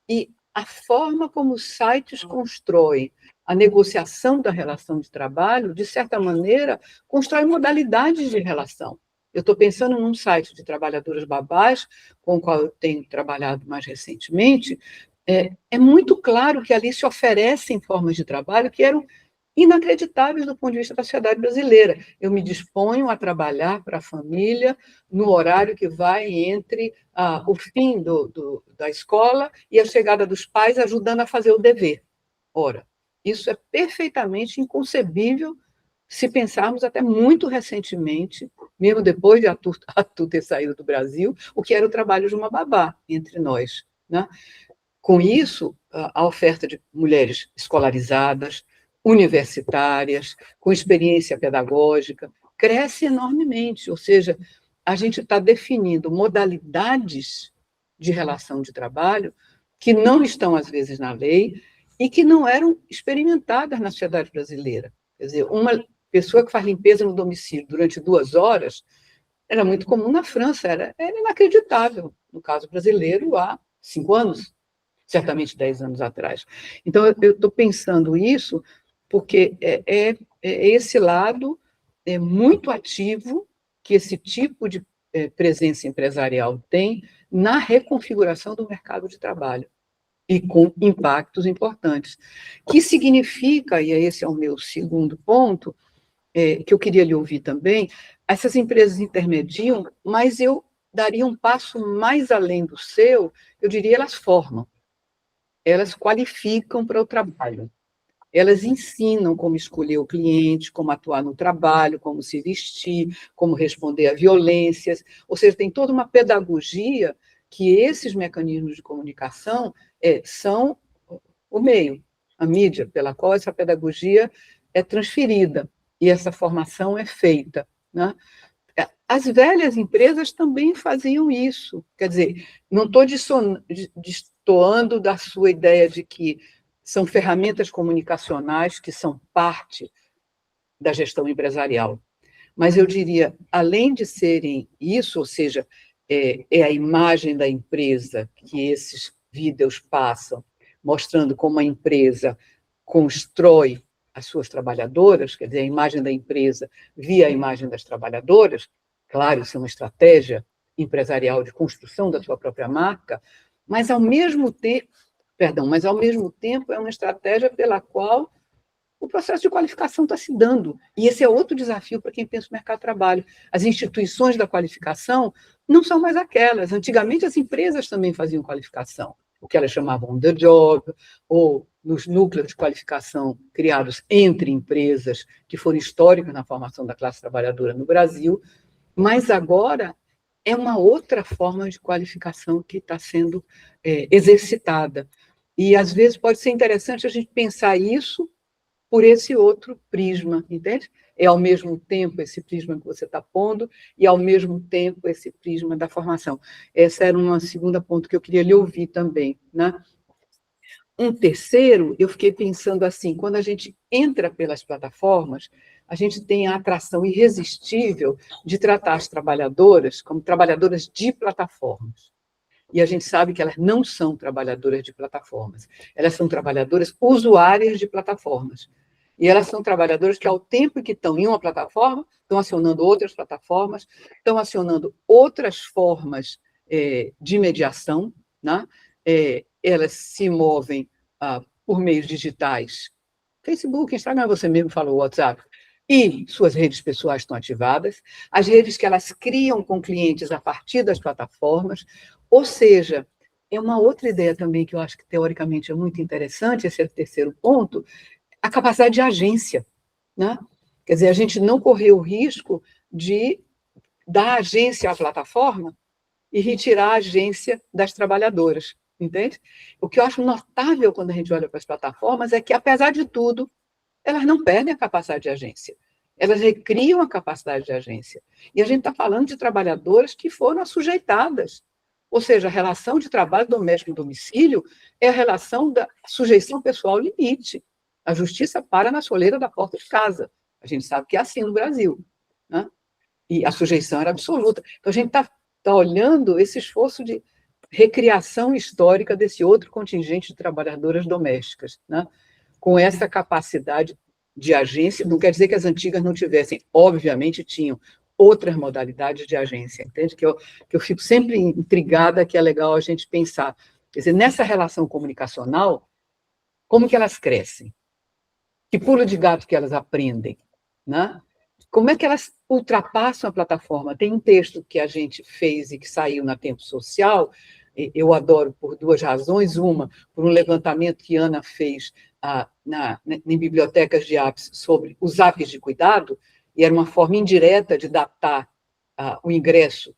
E a forma como os sites constroem a negociação da relação de trabalho, de certa maneira, constrói modalidades de relação. Eu estou pensando num site de trabalhadoras babás, com o qual eu tenho trabalhado mais recentemente. É muito claro que ali se oferecem formas de trabalho que eram inacreditáveis do ponto de vista da sociedade brasileira. Eu me disponho a trabalhar para a família no horário que vai entre o fim da escola e a chegada dos pais, ajudando a fazer o dever. Ora, isso é perfeitamente inconcebível se pensarmos até muito recentemente, mesmo depois de Arthur ter saído do Brasil, o que era o trabalho de uma babá entre nós, né? Com isso, a oferta de mulheres escolarizadas, universitárias, com experiência pedagógica, cresce enormemente, ou seja, a gente está definindo modalidades de relação de trabalho que não estão, às vezes, na lei e que não eram experimentadas na sociedade brasileira. Quer dizer, uma pessoa que faz limpeza no domicílio durante 2 horas era muito comum na França, era inacreditável, no caso brasileiro, há 5 anos, certamente 10 anos atrás. Então, eu estou pensando isso porque é esse lado muito ativo que esse tipo de presença empresarial tem na reconfiguração do mercado de trabalho, e com impactos importantes. Que significa, e esse é o meu segundo ponto, que eu queria lhe ouvir também, essas empresas intermediam, mas eu daria um passo mais além do seu, eu diria, elas formam, elas qualificam para o trabalho. Elas ensinam como escolher o cliente, como atuar no trabalho, como se vestir, como responder a violências. Ou seja, tem toda uma pedagogia que esses mecanismos de comunicação são o meio, a mídia, pela qual essa pedagogia é transferida e essa formação é feita, né? As velhas empresas também faziam isso. Quer dizer, não estou destoando da sua ideia de que são ferramentas comunicacionais que são parte da gestão empresarial. Mas eu diria, além de serem isso, ou seja, é a imagem da empresa que esses vídeos passam, mostrando como a empresa constrói as suas trabalhadoras, quer dizer, a imagem da empresa via a imagem das trabalhadoras, claro, isso é uma estratégia empresarial de construção da sua própria marca, mas ao mesmo tempo é uma estratégia pela qual o processo de qualificação está se dando. E esse é outro desafio para quem pensa no mercado de trabalho. As instituições da qualificação não são mais aquelas. Antigamente, as empresas também faziam qualificação, o que elas chamavam de job, ou nos núcleos de qualificação criados entre empresas, que foram históricos na formação da classe trabalhadora no Brasil, mas agora é uma outra forma de qualificação que está sendo exercitada. E, às vezes, pode ser interessante a gente pensar isso por esse outro prisma, entende? É, ao mesmo tempo, esse prisma que você está pondo e, ao mesmo tempo, esse prisma da formação. Essa era uma segunda ponto que eu queria lhe ouvir também, né? Um terceiro, eu fiquei pensando assim, quando a gente entra pelas plataformas, a gente tem a atração irresistível de tratar as trabalhadoras como trabalhadoras de plataformas. E a gente sabe que elas não são trabalhadoras de plataformas, elas são trabalhadoras usuárias de plataformas. E elas são trabalhadoras que, ao tempo que estão em uma plataforma, estão acionando outras plataformas, estão acionando outras formas de mediação, né? Elas se movem por meios digitais, Facebook, Instagram, você mesmo falou, WhatsApp, e suas redes pessoais estão ativadas, as redes que elas criam com clientes a partir das plataformas, ou seja, é uma outra ideia também que eu acho que, teoricamente, é muito interessante, esse é o terceiro ponto, a capacidade de agência, né? Quer dizer, a gente não correr o risco de dar agência à plataforma e retirar a agência das trabalhadoras, entende? O que eu acho notável quando a gente olha para as plataformas é que, apesar de tudo, elas não perdem a capacidade de agência. Elas recriam a capacidade de agência. E a gente está falando de trabalhadoras que foram assujeitadas. Ou seja, a relação de trabalho doméstico em domicílio é a relação da sujeição pessoal ao limite. A justiça para na soleira da porta de casa. A gente sabe que é assim no Brasil, né? E a sujeição era absoluta. Então, a gente está olhando esse esforço de recriação histórica desse outro contingente de trabalhadoras domésticas, né? Com essa capacidade de agência. Não quer dizer que as antigas não tivessem, obviamente tinham outras modalidades de agência, entende? Que eu fico sempre intrigada, que é legal a gente pensar. Quer dizer, nessa relação comunicacional, como que elas crescem? Que pulo de gato que elas aprendem, né? Como é que elas ultrapassam a plataforma? Tem um texto que a gente fez e que saiu na Tempo Social, eu adoro por duas razões. Uma, por um levantamento que Ana fez em bibliotecas de apps sobre os apps de cuidado, e era uma forma indireta de datar o ingresso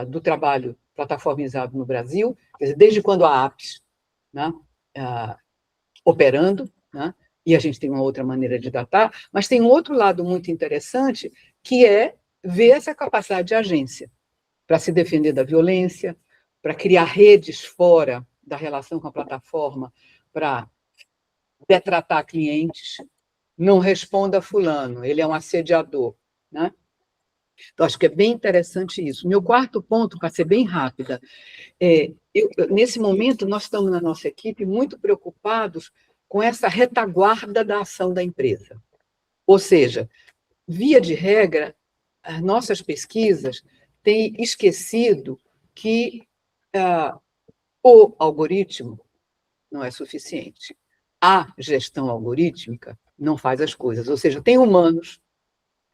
do trabalho plataformizado no Brasil, quer dizer, desde quando há apps, né, operando, né, e a gente tem uma outra maneira de datar, mas tem um outro lado muito interessante, que é ver essa capacidade de agência para se defender da violência, para criar redes fora da relação com a plataforma, para detratar clientes. Não responda a fulano, ele é um assediador, né? Então, acho que é bem interessante isso. Meu quarto ponto, para ser bem rápida, nesse momento, nós estamos na nossa equipe muito preocupados com essa retaguarda da ação da empresa. Ou seja, via de regra, as nossas pesquisas têm esquecido que o algoritmo não é suficiente. A gestão algorítmica não faz as coisas. Ou seja, tem humanos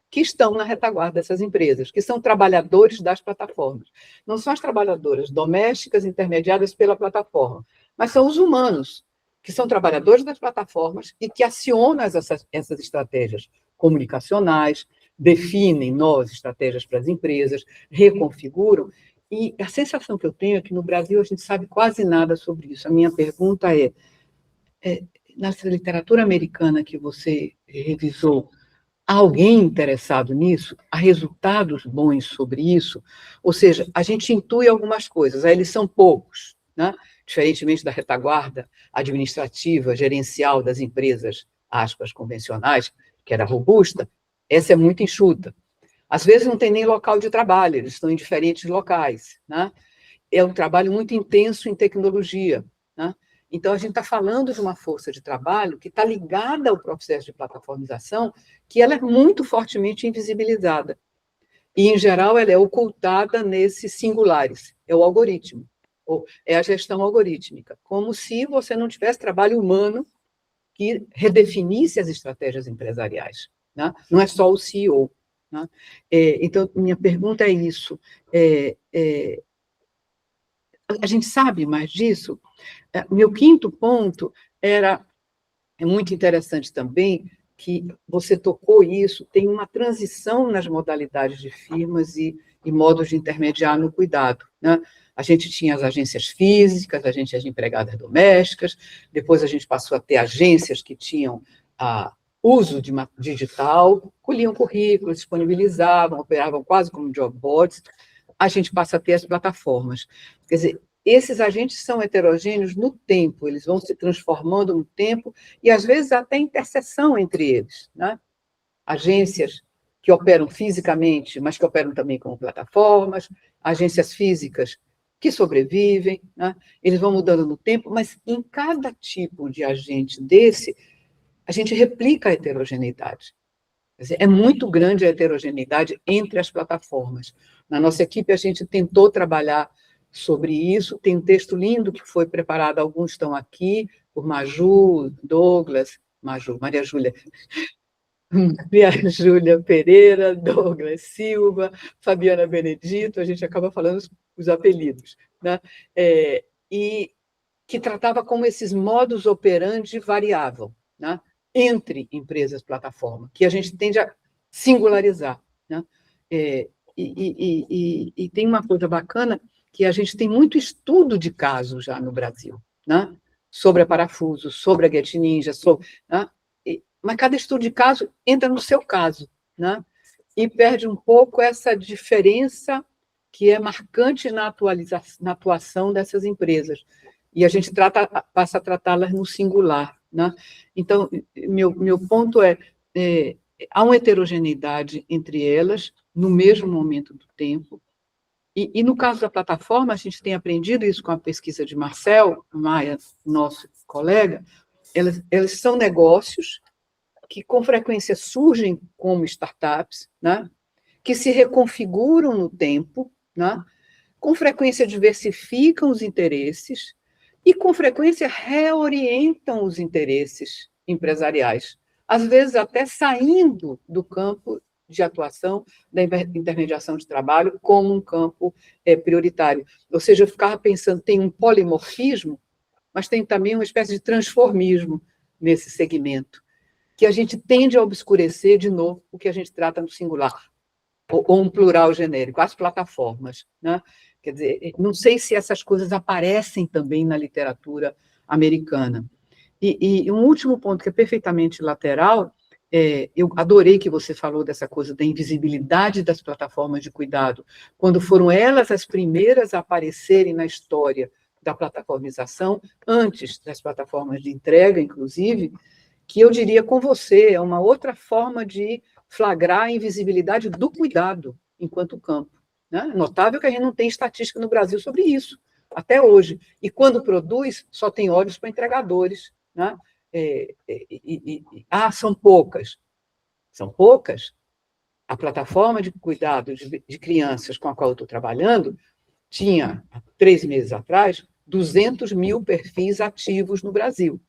que estão na retaguarda dessas empresas, que são trabalhadores das plataformas. Não são as trabalhadoras domésticas intermediadas pela plataforma, mas são os humanos, que são trabalhadores das plataformas e que acionam essas estratégias comunicacionais, definem novas estratégias para as empresas, reconfiguram. E a sensação que eu tenho é que no Brasil a gente sabe quase nada sobre isso. A minha pergunta é nessa literatura americana que você revisou, há alguém interessado nisso? Há resultados bons sobre isso? Ou seja, a gente intui algumas coisas, eles são poucos, né? Diferentemente da retaguarda administrativa, gerencial das empresas, aspas, convencionais, que era robusta, essa é muito enxuta. Às vezes não tem nem local de trabalho, eles estão em diferentes locais, né? É um trabalho muito intenso em tecnologia, né? Então, a gente está falando de uma força de trabalho que está ligada ao processo de plataformização, que ela é muito fortemente invisibilizada. E, em geral, ela é ocultada nesses singulares. É o algoritmo, ou é a gestão algorítmica, como se você não tivesse trabalho humano que redefinisse as estratégias empresariais, né? Não é só o CEO, né? Então, minha pergunta é isso. A gente sabe mais disso? Meu quinto ponto é muito interessante também, que você tocou isso, tem uma transição nas modalidades de firmas e modos de intermediar no cuidado, né? A gente tinha as agências físicas, agências de empregadas domésticas, depois a gente passou a ter agências que tinham uso de digital, colhiam currículos, disponibilizavam, operavam quase como job boards. A gente passa a ter as plataformas. Quer dizer, esses agentes são heterogêneos no tempo, eles vão se transformando no tempo, e às vezes até interseção entre eles, né? Agências que operam fisicamente, mas que operam também como plataformas, agências físicas que sobrevivem, né? Eles vão mudando no tempo, mas em cada tipo de agente desse, a gente replica a heterogeneidade. Quer dizer, é muito grande a heterogeneidade entre as plataformas. Na nossa equipe, a gente tentou trabalhar sobre isso, tem um texto lindo que foi preparado, alguns estão aqui, por Maju, Douglas, Maria Júlia Pereira, Douglas Silva, Fabiana Benedito, a gente acaba falando os apelidos, né? E que tratava como esses modus operandi variavam, né? Entre empresas plataforma, que a gente tende a singularizar, né? E tem uma coisa bacana, que a gente tem muito estudo de caso já no Brasil, né? Sobre a Parafuso, sobre a Get Ninja, né? Mas cada estudo de caso entra no seu caso, né? E perde um pouco essa diferença que é marcante na atuação dessas empresas. E a gente passa a tratá-las no singular, né? Então, meu ponto há uma heterogeneidade entre elas, no mesmo momento do tempo. E no caso da plataforma, a gente tem aprendido isso com a pesquisa de Marcel Maia, nosso colega, elas são negócios que, com frequência, surgem como startups, né? Que se reconfiguram no tempo, né? Com frequência diversificam os interesses e, com frequência, reorientam os interesses empresariais às vezes até saindo do campo de atuação da intermediação de trabalho como um campo prioritário. Ou seja, eu ficava pensando, tem um polimorfismo, mas tem também uma espécie de transformismo nesse segmento, que a gente tende a obscurecer, de novo, o que a gente trata no singular, ou um plural genérico, as plataformas, né? Quer dizer, não sei se essas coisas aparecem também na literatura americana. E um último ponto que é perfeitamente lateral, eu adorei que você falou dessa coisa da invisibilidade das plataformas de cuidado, quando foram elas as primeiras a aparecerem na história da plataformização, antes das plataformas de entrega, inclusive, que eu diria com você, é uma outra forma de flagrar a invisibilidade do cuidado enquanto campo. Né? Notável que a gente não tem estatística no Brasil sobre isso, até hoje. E quando produz, só tem olhos para entregadores. Né? São poucas. São poucas. A plataforma de cuidado de crianças com a qual eu estou trabalhando tinha, há 3 meses atrás, 200 mil perfis ativos no Brasil.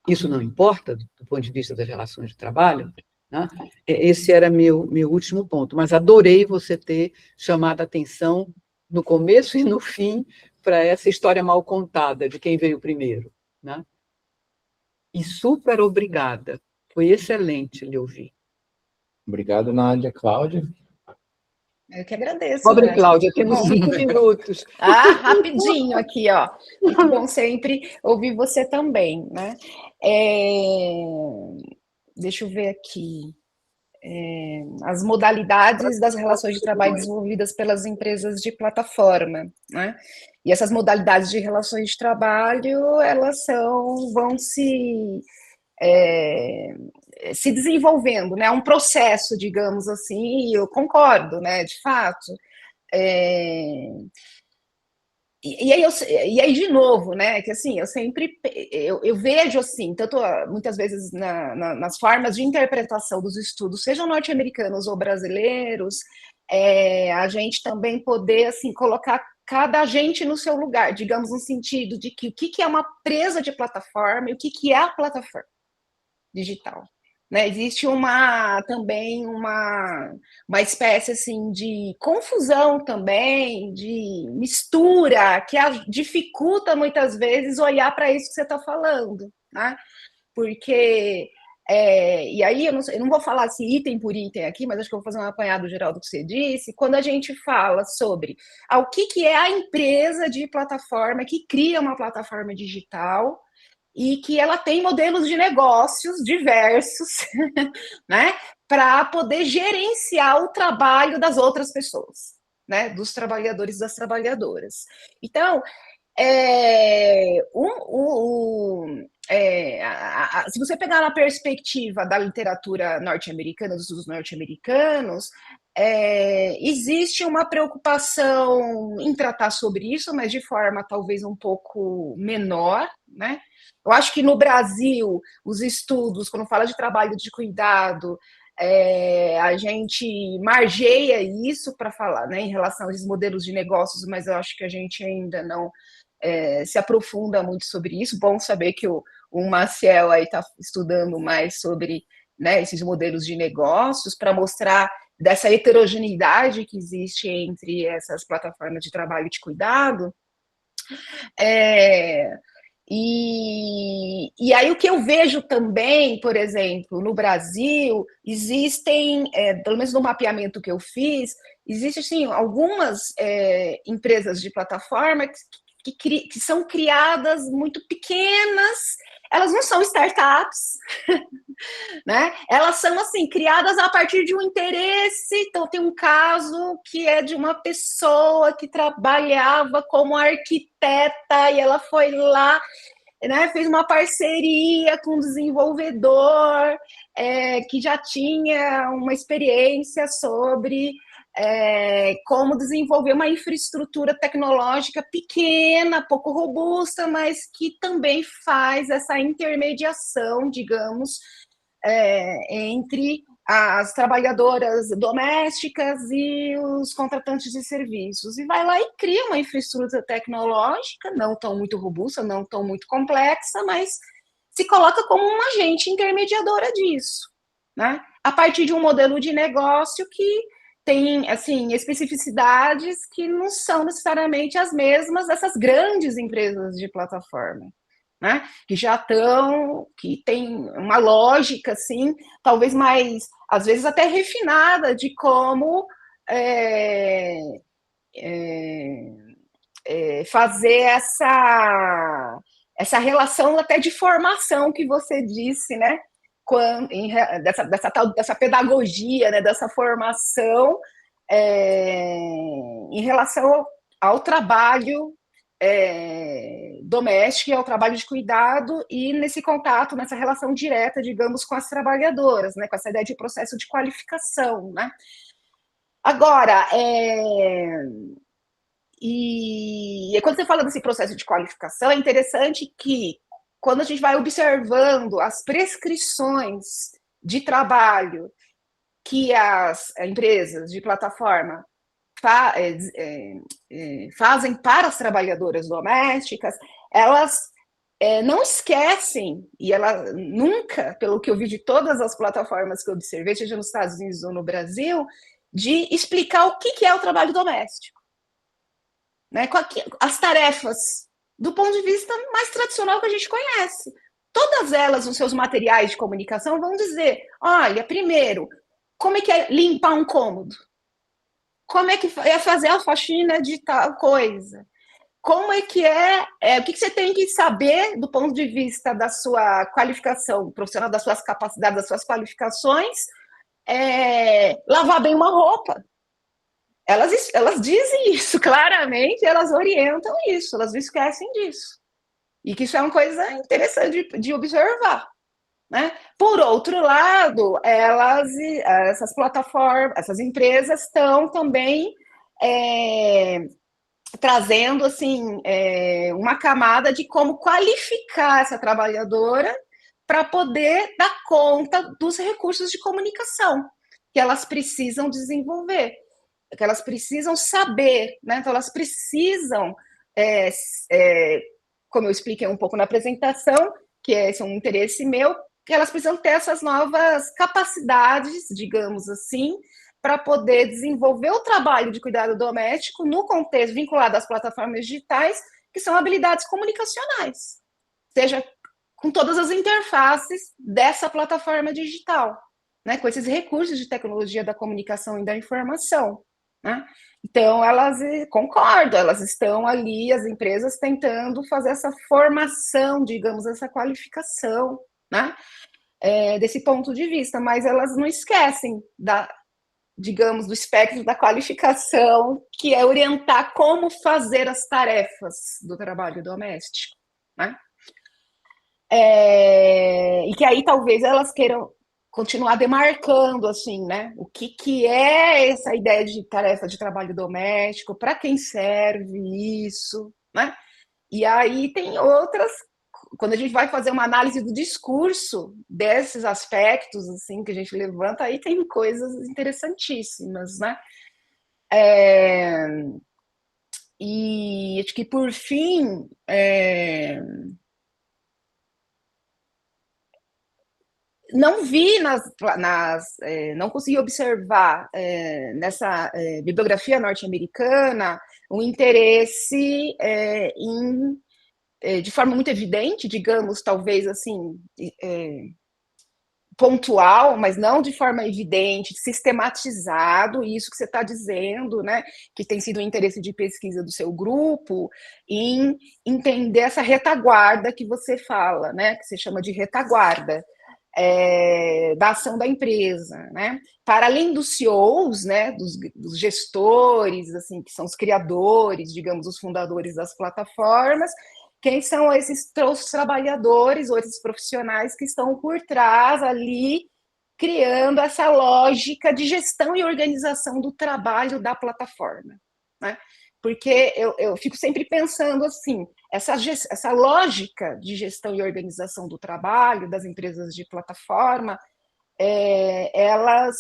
Isso não importa, do ponto de vista das relações de trabalho, né? Esse era meu último ponto, mas adorei você ter chamado a atenção no começo e no fim para essa história mal contada de quem veio primeiro. Né? E super obrigada, foi excelente lhe ouvir. Obrigado, Nádia. Cláudia? Eu que agradeço. Pobre Cláudia, temos 5 minutos. Rapidinho aqui, ó. Muito bom sempre ouvir você também, né? Deixa eu ver aqui. As modalidades das relações de trabalho desenvolvidas pelas empresas de plataforma, né? E essas modalidades de relações de trabalho, elas vão se desenvolvendo, né? É um processo, digamos assim, e eu concordo, né? De fato. E aí, de novo, né, que assim, eu vejo assim, tanto muitas vezes nas formas de interpretação dos estudos, sejam norte-americanos ou brasileiros, a gente também poder, assim, colocar cada agente no seu lugar, digamos, no sentido de que o que é uma empresa de plataforma e o que é a plataforma digital. Né, existe também uma espécie assim, de confusão também, de mistura, que dificulta muitas vezes olhar para isso que você está falando. Né? Porque, e aí eu não vou falar assim, item por item aqui, mas acho que eu vou fazer um apanhado geral do que você disse, quando a gente fala sobre o que é a empresa de plataforma que cria uma plataforma digital, e que ela tem modelos de negócios diversos, né, para poder gerenciar o trabalho das outras pessoas, né, dos trabalhadores e das trabalhadoras. Então, se você pegar na perspectiva da literatura norte-americana, dos estudos norte-americanos, existe uma preocupação em tratar sobre isso, mas de forma talvez um pouco menor, né? Eu acho que no Brasil, os estudos, quando fala de trabalho de cuidado, a gente margeia isso para falar, né, em relação aos modelos de negócios, mas eu acho que a gente ainda não se aprofunda muito sobre isso. Bom saber que o Maciel aí está estudando mais sobre, né, esses modelos de negócios para mostrar dessa heterogeneidade que existe entre essas plataformas de trabalho de cuidado. E aí o que eu vejo também, por exemplo, no Brasil, existem, pelo menos no mapeamento que eu fiz, existem assim, algumas empresas de plataforma que são criadas muito pequenas, elas não são startups, né? Elas são assim, criadas a partir de um interesse. Então, tem um caso que é de uma pessoa que trabalhava como arquiteta e ela foi lá, né, fez uma parceria com um desenvolvedor que já tinha uma experiência sobre como desenvolver uma infraestrutura tecnológica pequena, pouco robusta, mas que também faz essa intermediação, digamos, entre as trabalhadoras domésticas e os contratantes de serviços. E vai lá e cria uma infraestrutura tecnológica, não tão muito robusta, não tão muito complexa, mas se coloca como uma agente intermediadora disso, né? A partir de um modelo de negócio que tem, assim, especificidades que não são necessariamente as mesmas dessas grandes empresas de plataforma, né? Que já estão, que tem uma lógica, assim, talvez mais, às vezes até refinada de como fazer essa relação até de formação que você disse, né? Dessa pedagogia, né? Dessa formação em relação ao trabalho doméstico e ao trabalho de cuidado e nesse contato, nessa relação direta, digamos, com as trabalhadoras, né? Com essa ideia de processo de qualificação, né? Agora, e quando você fala desse processo de qualificação, é interessante que, quando a gente vai observando as prescrições de trabalho que as empresas de plataforma fazem para as trabalhadoras domésticas, elas não esquecem, e ela nunca, pelo que eu vi de todas as plataformas que eu observei, seja nos Estados Unidos ou no Brasil, de explicar o que é o trabalho doméstico. Né, as tarefas do ponto de vista mais tradicional que a gente conhece. Todas elas, nos seus materiais de comunicação, vão dizer, olha, primeiro, como é que é limpar um cômodo? Como é que é fazer a faxina de tal coisa? Como é que o que você tem que saber do ponto de vista da sua qualificação profissional, das suas capacidades, das suas qualificações, lavar bem uma roupa. Elas dizem isso claramente, elas orientam isso, elas não esquecem disso. E que isso é uma coisa interessante de observar. Né? Por outro lado, essas plataformas, essas empresas estão também trazendo assim, uma camada de como qualificar essa trabalhadora para poder dar conta dos recursos de comunicação que elas precisam desenvolver, que elas precisam saber, né? Então elas precisam, como eu expliquei um pouco na apresentação, que esse é um interesse meu, que elas precisam ter essas novas capacidades, digamos assim, para poder desenvolver o trabalho de cuidado doméstico no contexto vinculado às plataformas digitais, que são habilidades comunicacionais, seja com todas as interfaces dessa plataforma digital, né? Com esses recursos de tecnologia da comunicação e da informação. Né? Então, concordo, elas estão ali, as empresas tentando fazer essa formação, digamos, essa qualificação, né? Desse ponto de vista, mas elas não esquecem digamos, do espectro da qualificação, que é orientar como fazer as tarefas do trabalho doméstico. Né? E que aí talvez elas queiram continuar demarcando, assim, né? O que é essa ideia de tarefa de trabalho doméstico, para quem serve isso, né? E aí tem outras, quando a gente vai fazer uma análise do discurso desses aspectos, assim, que a gente levanta, aí tem coisas interessantíssimas, né? E acho que, por fim, não vi não consegui observar nessa bibliografia norte-americana um interesse de forma muito evidente, digamos, talvez assim, pontual, mas não de forma evidente, sistematizado, isso que você está dizendo, né, que tem sido um interesse de pesquisa do seu grupo, em entender essa retaguarda que você fala, né, que você chama de retaguarda, da ação da empresa, né? Para além dos CEOs, né, dos gestores, assim, que são os criadores, digamos, os fundadores das plataformas, quem são esses trabalhadores ou esses profissionais que estão por trás ali, criando essa lógica de gestão e organização do trabalho da plataforma, né? Porque eu fico sempre pensando assim, essa lógica de gestão e organização do trabalho das empresas de plataforma, elas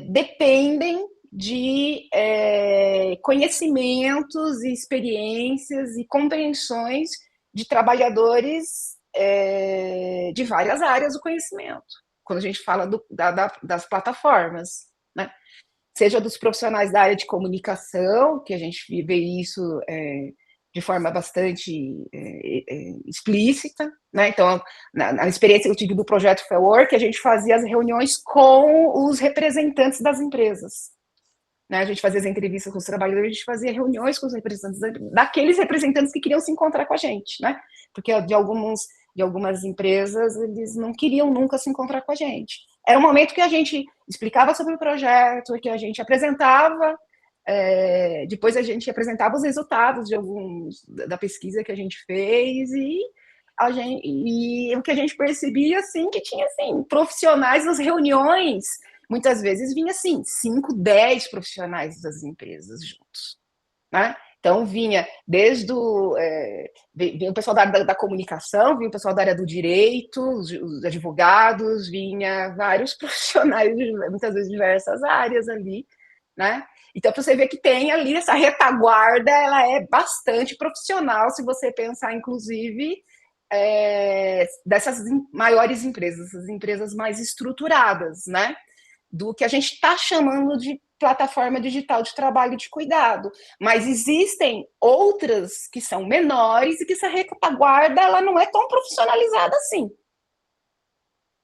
dependem de conhecimentos e experiências e compreensões de trabalhadores de várias áreas do conhecimento, quando a gente fala das plataformas, né? Seja dos profissionais da área de comunicação, que a gente vê isso de forma bastante explícita, né? Então, na experiência que eu tive do projeto Fair Work, a gente fazia as reuniões com os representantes das empresas, né? A gente fazia as entrevistas com os trabalhadores, a gente fazia reuniões com os representantes daqueles representantes que queriam se encontrar com a gente, né? Porque de algumas empresas, eles não queriam nunca se encontrar com a gente. Era um momento que a gente explicava sobre o projeto, que a gente apresentava, depois a gente apresentava os resultados da pesquisa que a gente fez, e o que a gente percebia, assim, que tinha, assim, profissionais nas reuniões, muitas vezes vinha, assim, 5, 10 profissionais das empresas juntos, né? Então, vinha desde vinha o pessoal da comunicação, vinha o pessoal da área do direito, os advogados, vinha vários profissionais, muitas vezes diversas áreas ali, né? Então, você vê que tem ali essa retaguarda, ela é bastante profissional, se você pensar, inclusive, dessas maiores empresas, essas empresas mais estruturadas, né? Do que a gente está chamando de plataforma digital de trabalho e de cuidado. Mas existem outras que são menores e que essa retaguarda ela não é tão profissionalizada assim,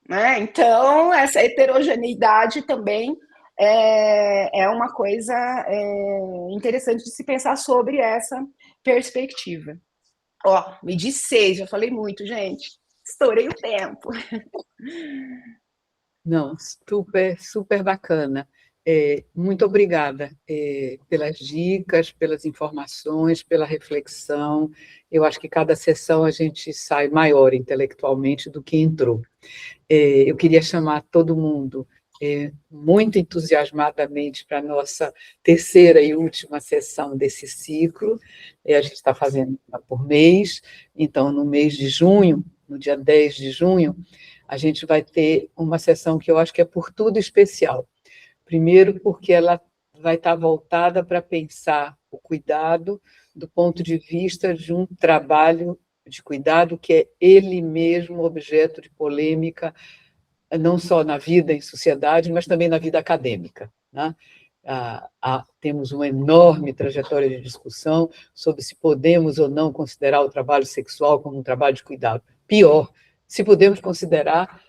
né? Então, essa heterogeneidade também é uma coisa interessante de se pensar sobre essa perspectiva. Ó, me disse 6, já falei muito, gente. Estourei o tempo. Não, super, super bacana. Muito obrigada pelas dicas, pelas informações, pela reflexão. Eu acho que cada sessão a gente sai maior intelectualmente do que entrou. Eu queria chamar todo mundo muito entusiasmadamente para a nossa terceira e última sessão desse ciclo. A gente está fazendo uma por mês, então, no mês de junho, no dia 10 de junho, a gente vai ter uma sessão que eu acho que é por tudo especial. Primeiro, porque ela vai estar voltada para pensar o cuidado do ponto de vista de um trabalho de cuidado que é ele mesmo objeto de polêmica, não só na vida em sociedade, mas também na vida acadêmica, né? Temos uma enorme trajetória de discussão sobre se podemos ou não considerar o trabalho sexual como um trabalho de cuidado. Pior, se podemos considerar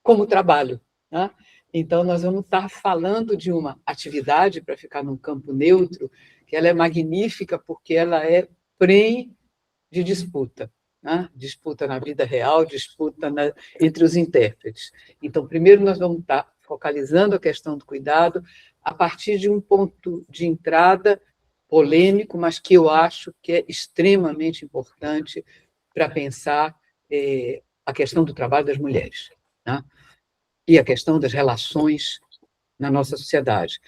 como trabalho, né? Então, nós vamos estar falando de uma atividade, para ficar num campo neutro, que ela é magnífica porque ela é prenhe de disputa, né? Disputa na vida real, disputa entre os intérpretes. Então, primeiro nós vamos estar focalizando a questão do cuidado a partir de um ponto de entrada polêmico, mas que eu acho que é extremamente importante para pensar a questão do trabalho das mulheres, né? E a questão das relações na nossa sociedade.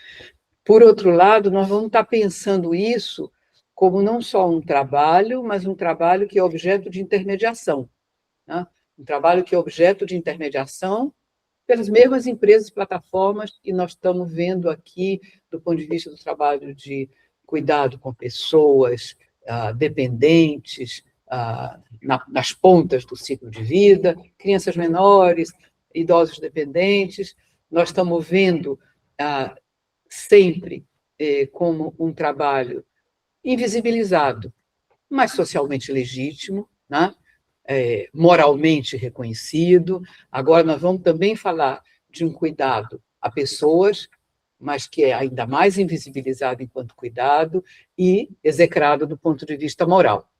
Por outro lado, nós vamos estar pensando isso como não só um trabalho, mas um trabalho que é objeto de intermediação, né? Um trabalho que é objeto de intermediação pelas mesmas empresas e plataformas que nós estamos vendo aqui do ponto de vista do trabalho de cuidado com pessoas dependentes, nas pontas do ciclo de vida, crianças menores, idosos dependentes. Nós estamos vendo sempre como um trabalho invisibilizado, mas socialmente legítimo, né? Moralmente reconhecido. Agora, nós vamos também falar de um cuidado a pessoas, mas que é ainda mais invisibilizado enquanto cuidado e execrado do ponto de vista moral,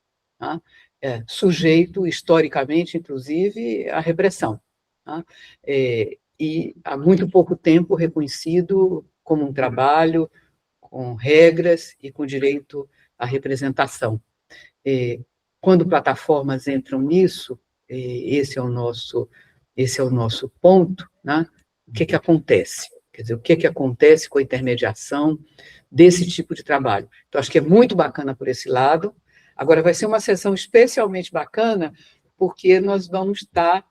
né? Sujeito, historicamente, inclusive, à repressão, né? E há muito pouco tempo reconhecido como um trabalho com regras e com direito à representação. Quando plataformas entram nisso, esse é o nosso ponto, né? O que acontece? Quer dizer, o que acontece com a intermediação desse tipo de trabalho? Então, acho que é muito bacana por esse lado. Agora, vai ser uma sessão especialmente bacana, porque nós vamos estar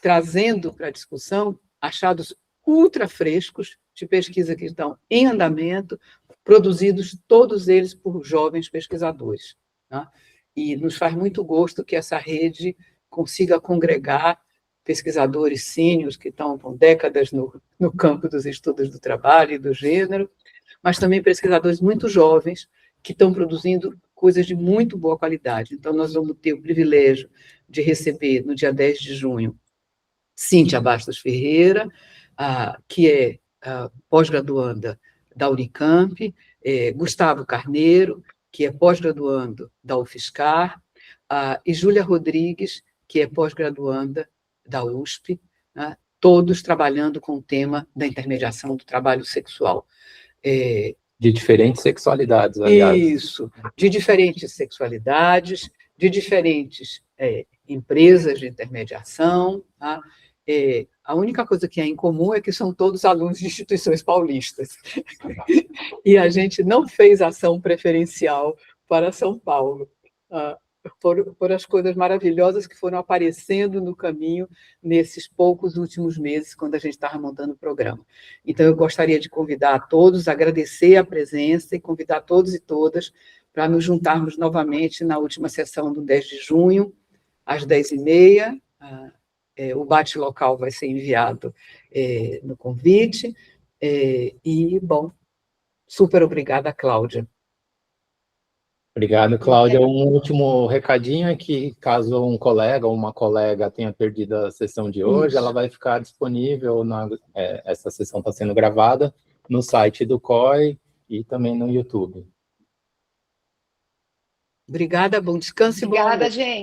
trazendo para a discussão achados ultra frescos de pesquisa que estão em andamento, produzidos todos eles por jovens pesquisadores, né? E nos faz muito gosto que essa rede consiga congregar pesquisadores sêniores que estão com décadas no campo dos estudos do trabalho e do gênero, mas também pesquisadores muito jovens que estão produzindo coisas de muito boa qualidade. Então, nós vamos ter o privilégio de receber, no dia 10 de junho, Cíntia Bastos Ferreira, que é pós-graduanda da Unicamp, Gustavo Carneiro, que é pós-graduando da UFSCar, e Júlia Rodrigues, que é pós-graduanda da USP, né, todos trabalhando com o tema da intermediação do trabalho sexual. De diferentes sexualidades, aliás. Isso, de diferentes sexualidades, de diferentes empresas de intermediação. Tá? A única coisa que é em comum é que são todos alunos de instituições paulistas. E a gente não fez ação preferencial para São Paulo, por as coisas maravilhosas que foram aparecendo no caminho nesses poucos últimos meses, quando a gente estava montando o programa. Então, eu gostaria de convidar a todos, agradecer a presença e convidar todos e todas para nos juntarmos novamente na última sessão do 10 de junho, às 10h30. O bate-local vai ser enviado no convite. Bom, super obrigada, Cláudia. Obrigado, Cláudia. Um último recadinho é que, caso um colega ou uma colega tenha perdido a sessão de hoje, ela vai ficar disponível, essa sessão está sendo gravada, no site do COI e também no YouTube. Obrigada, bom descanso e Obrigada, gente.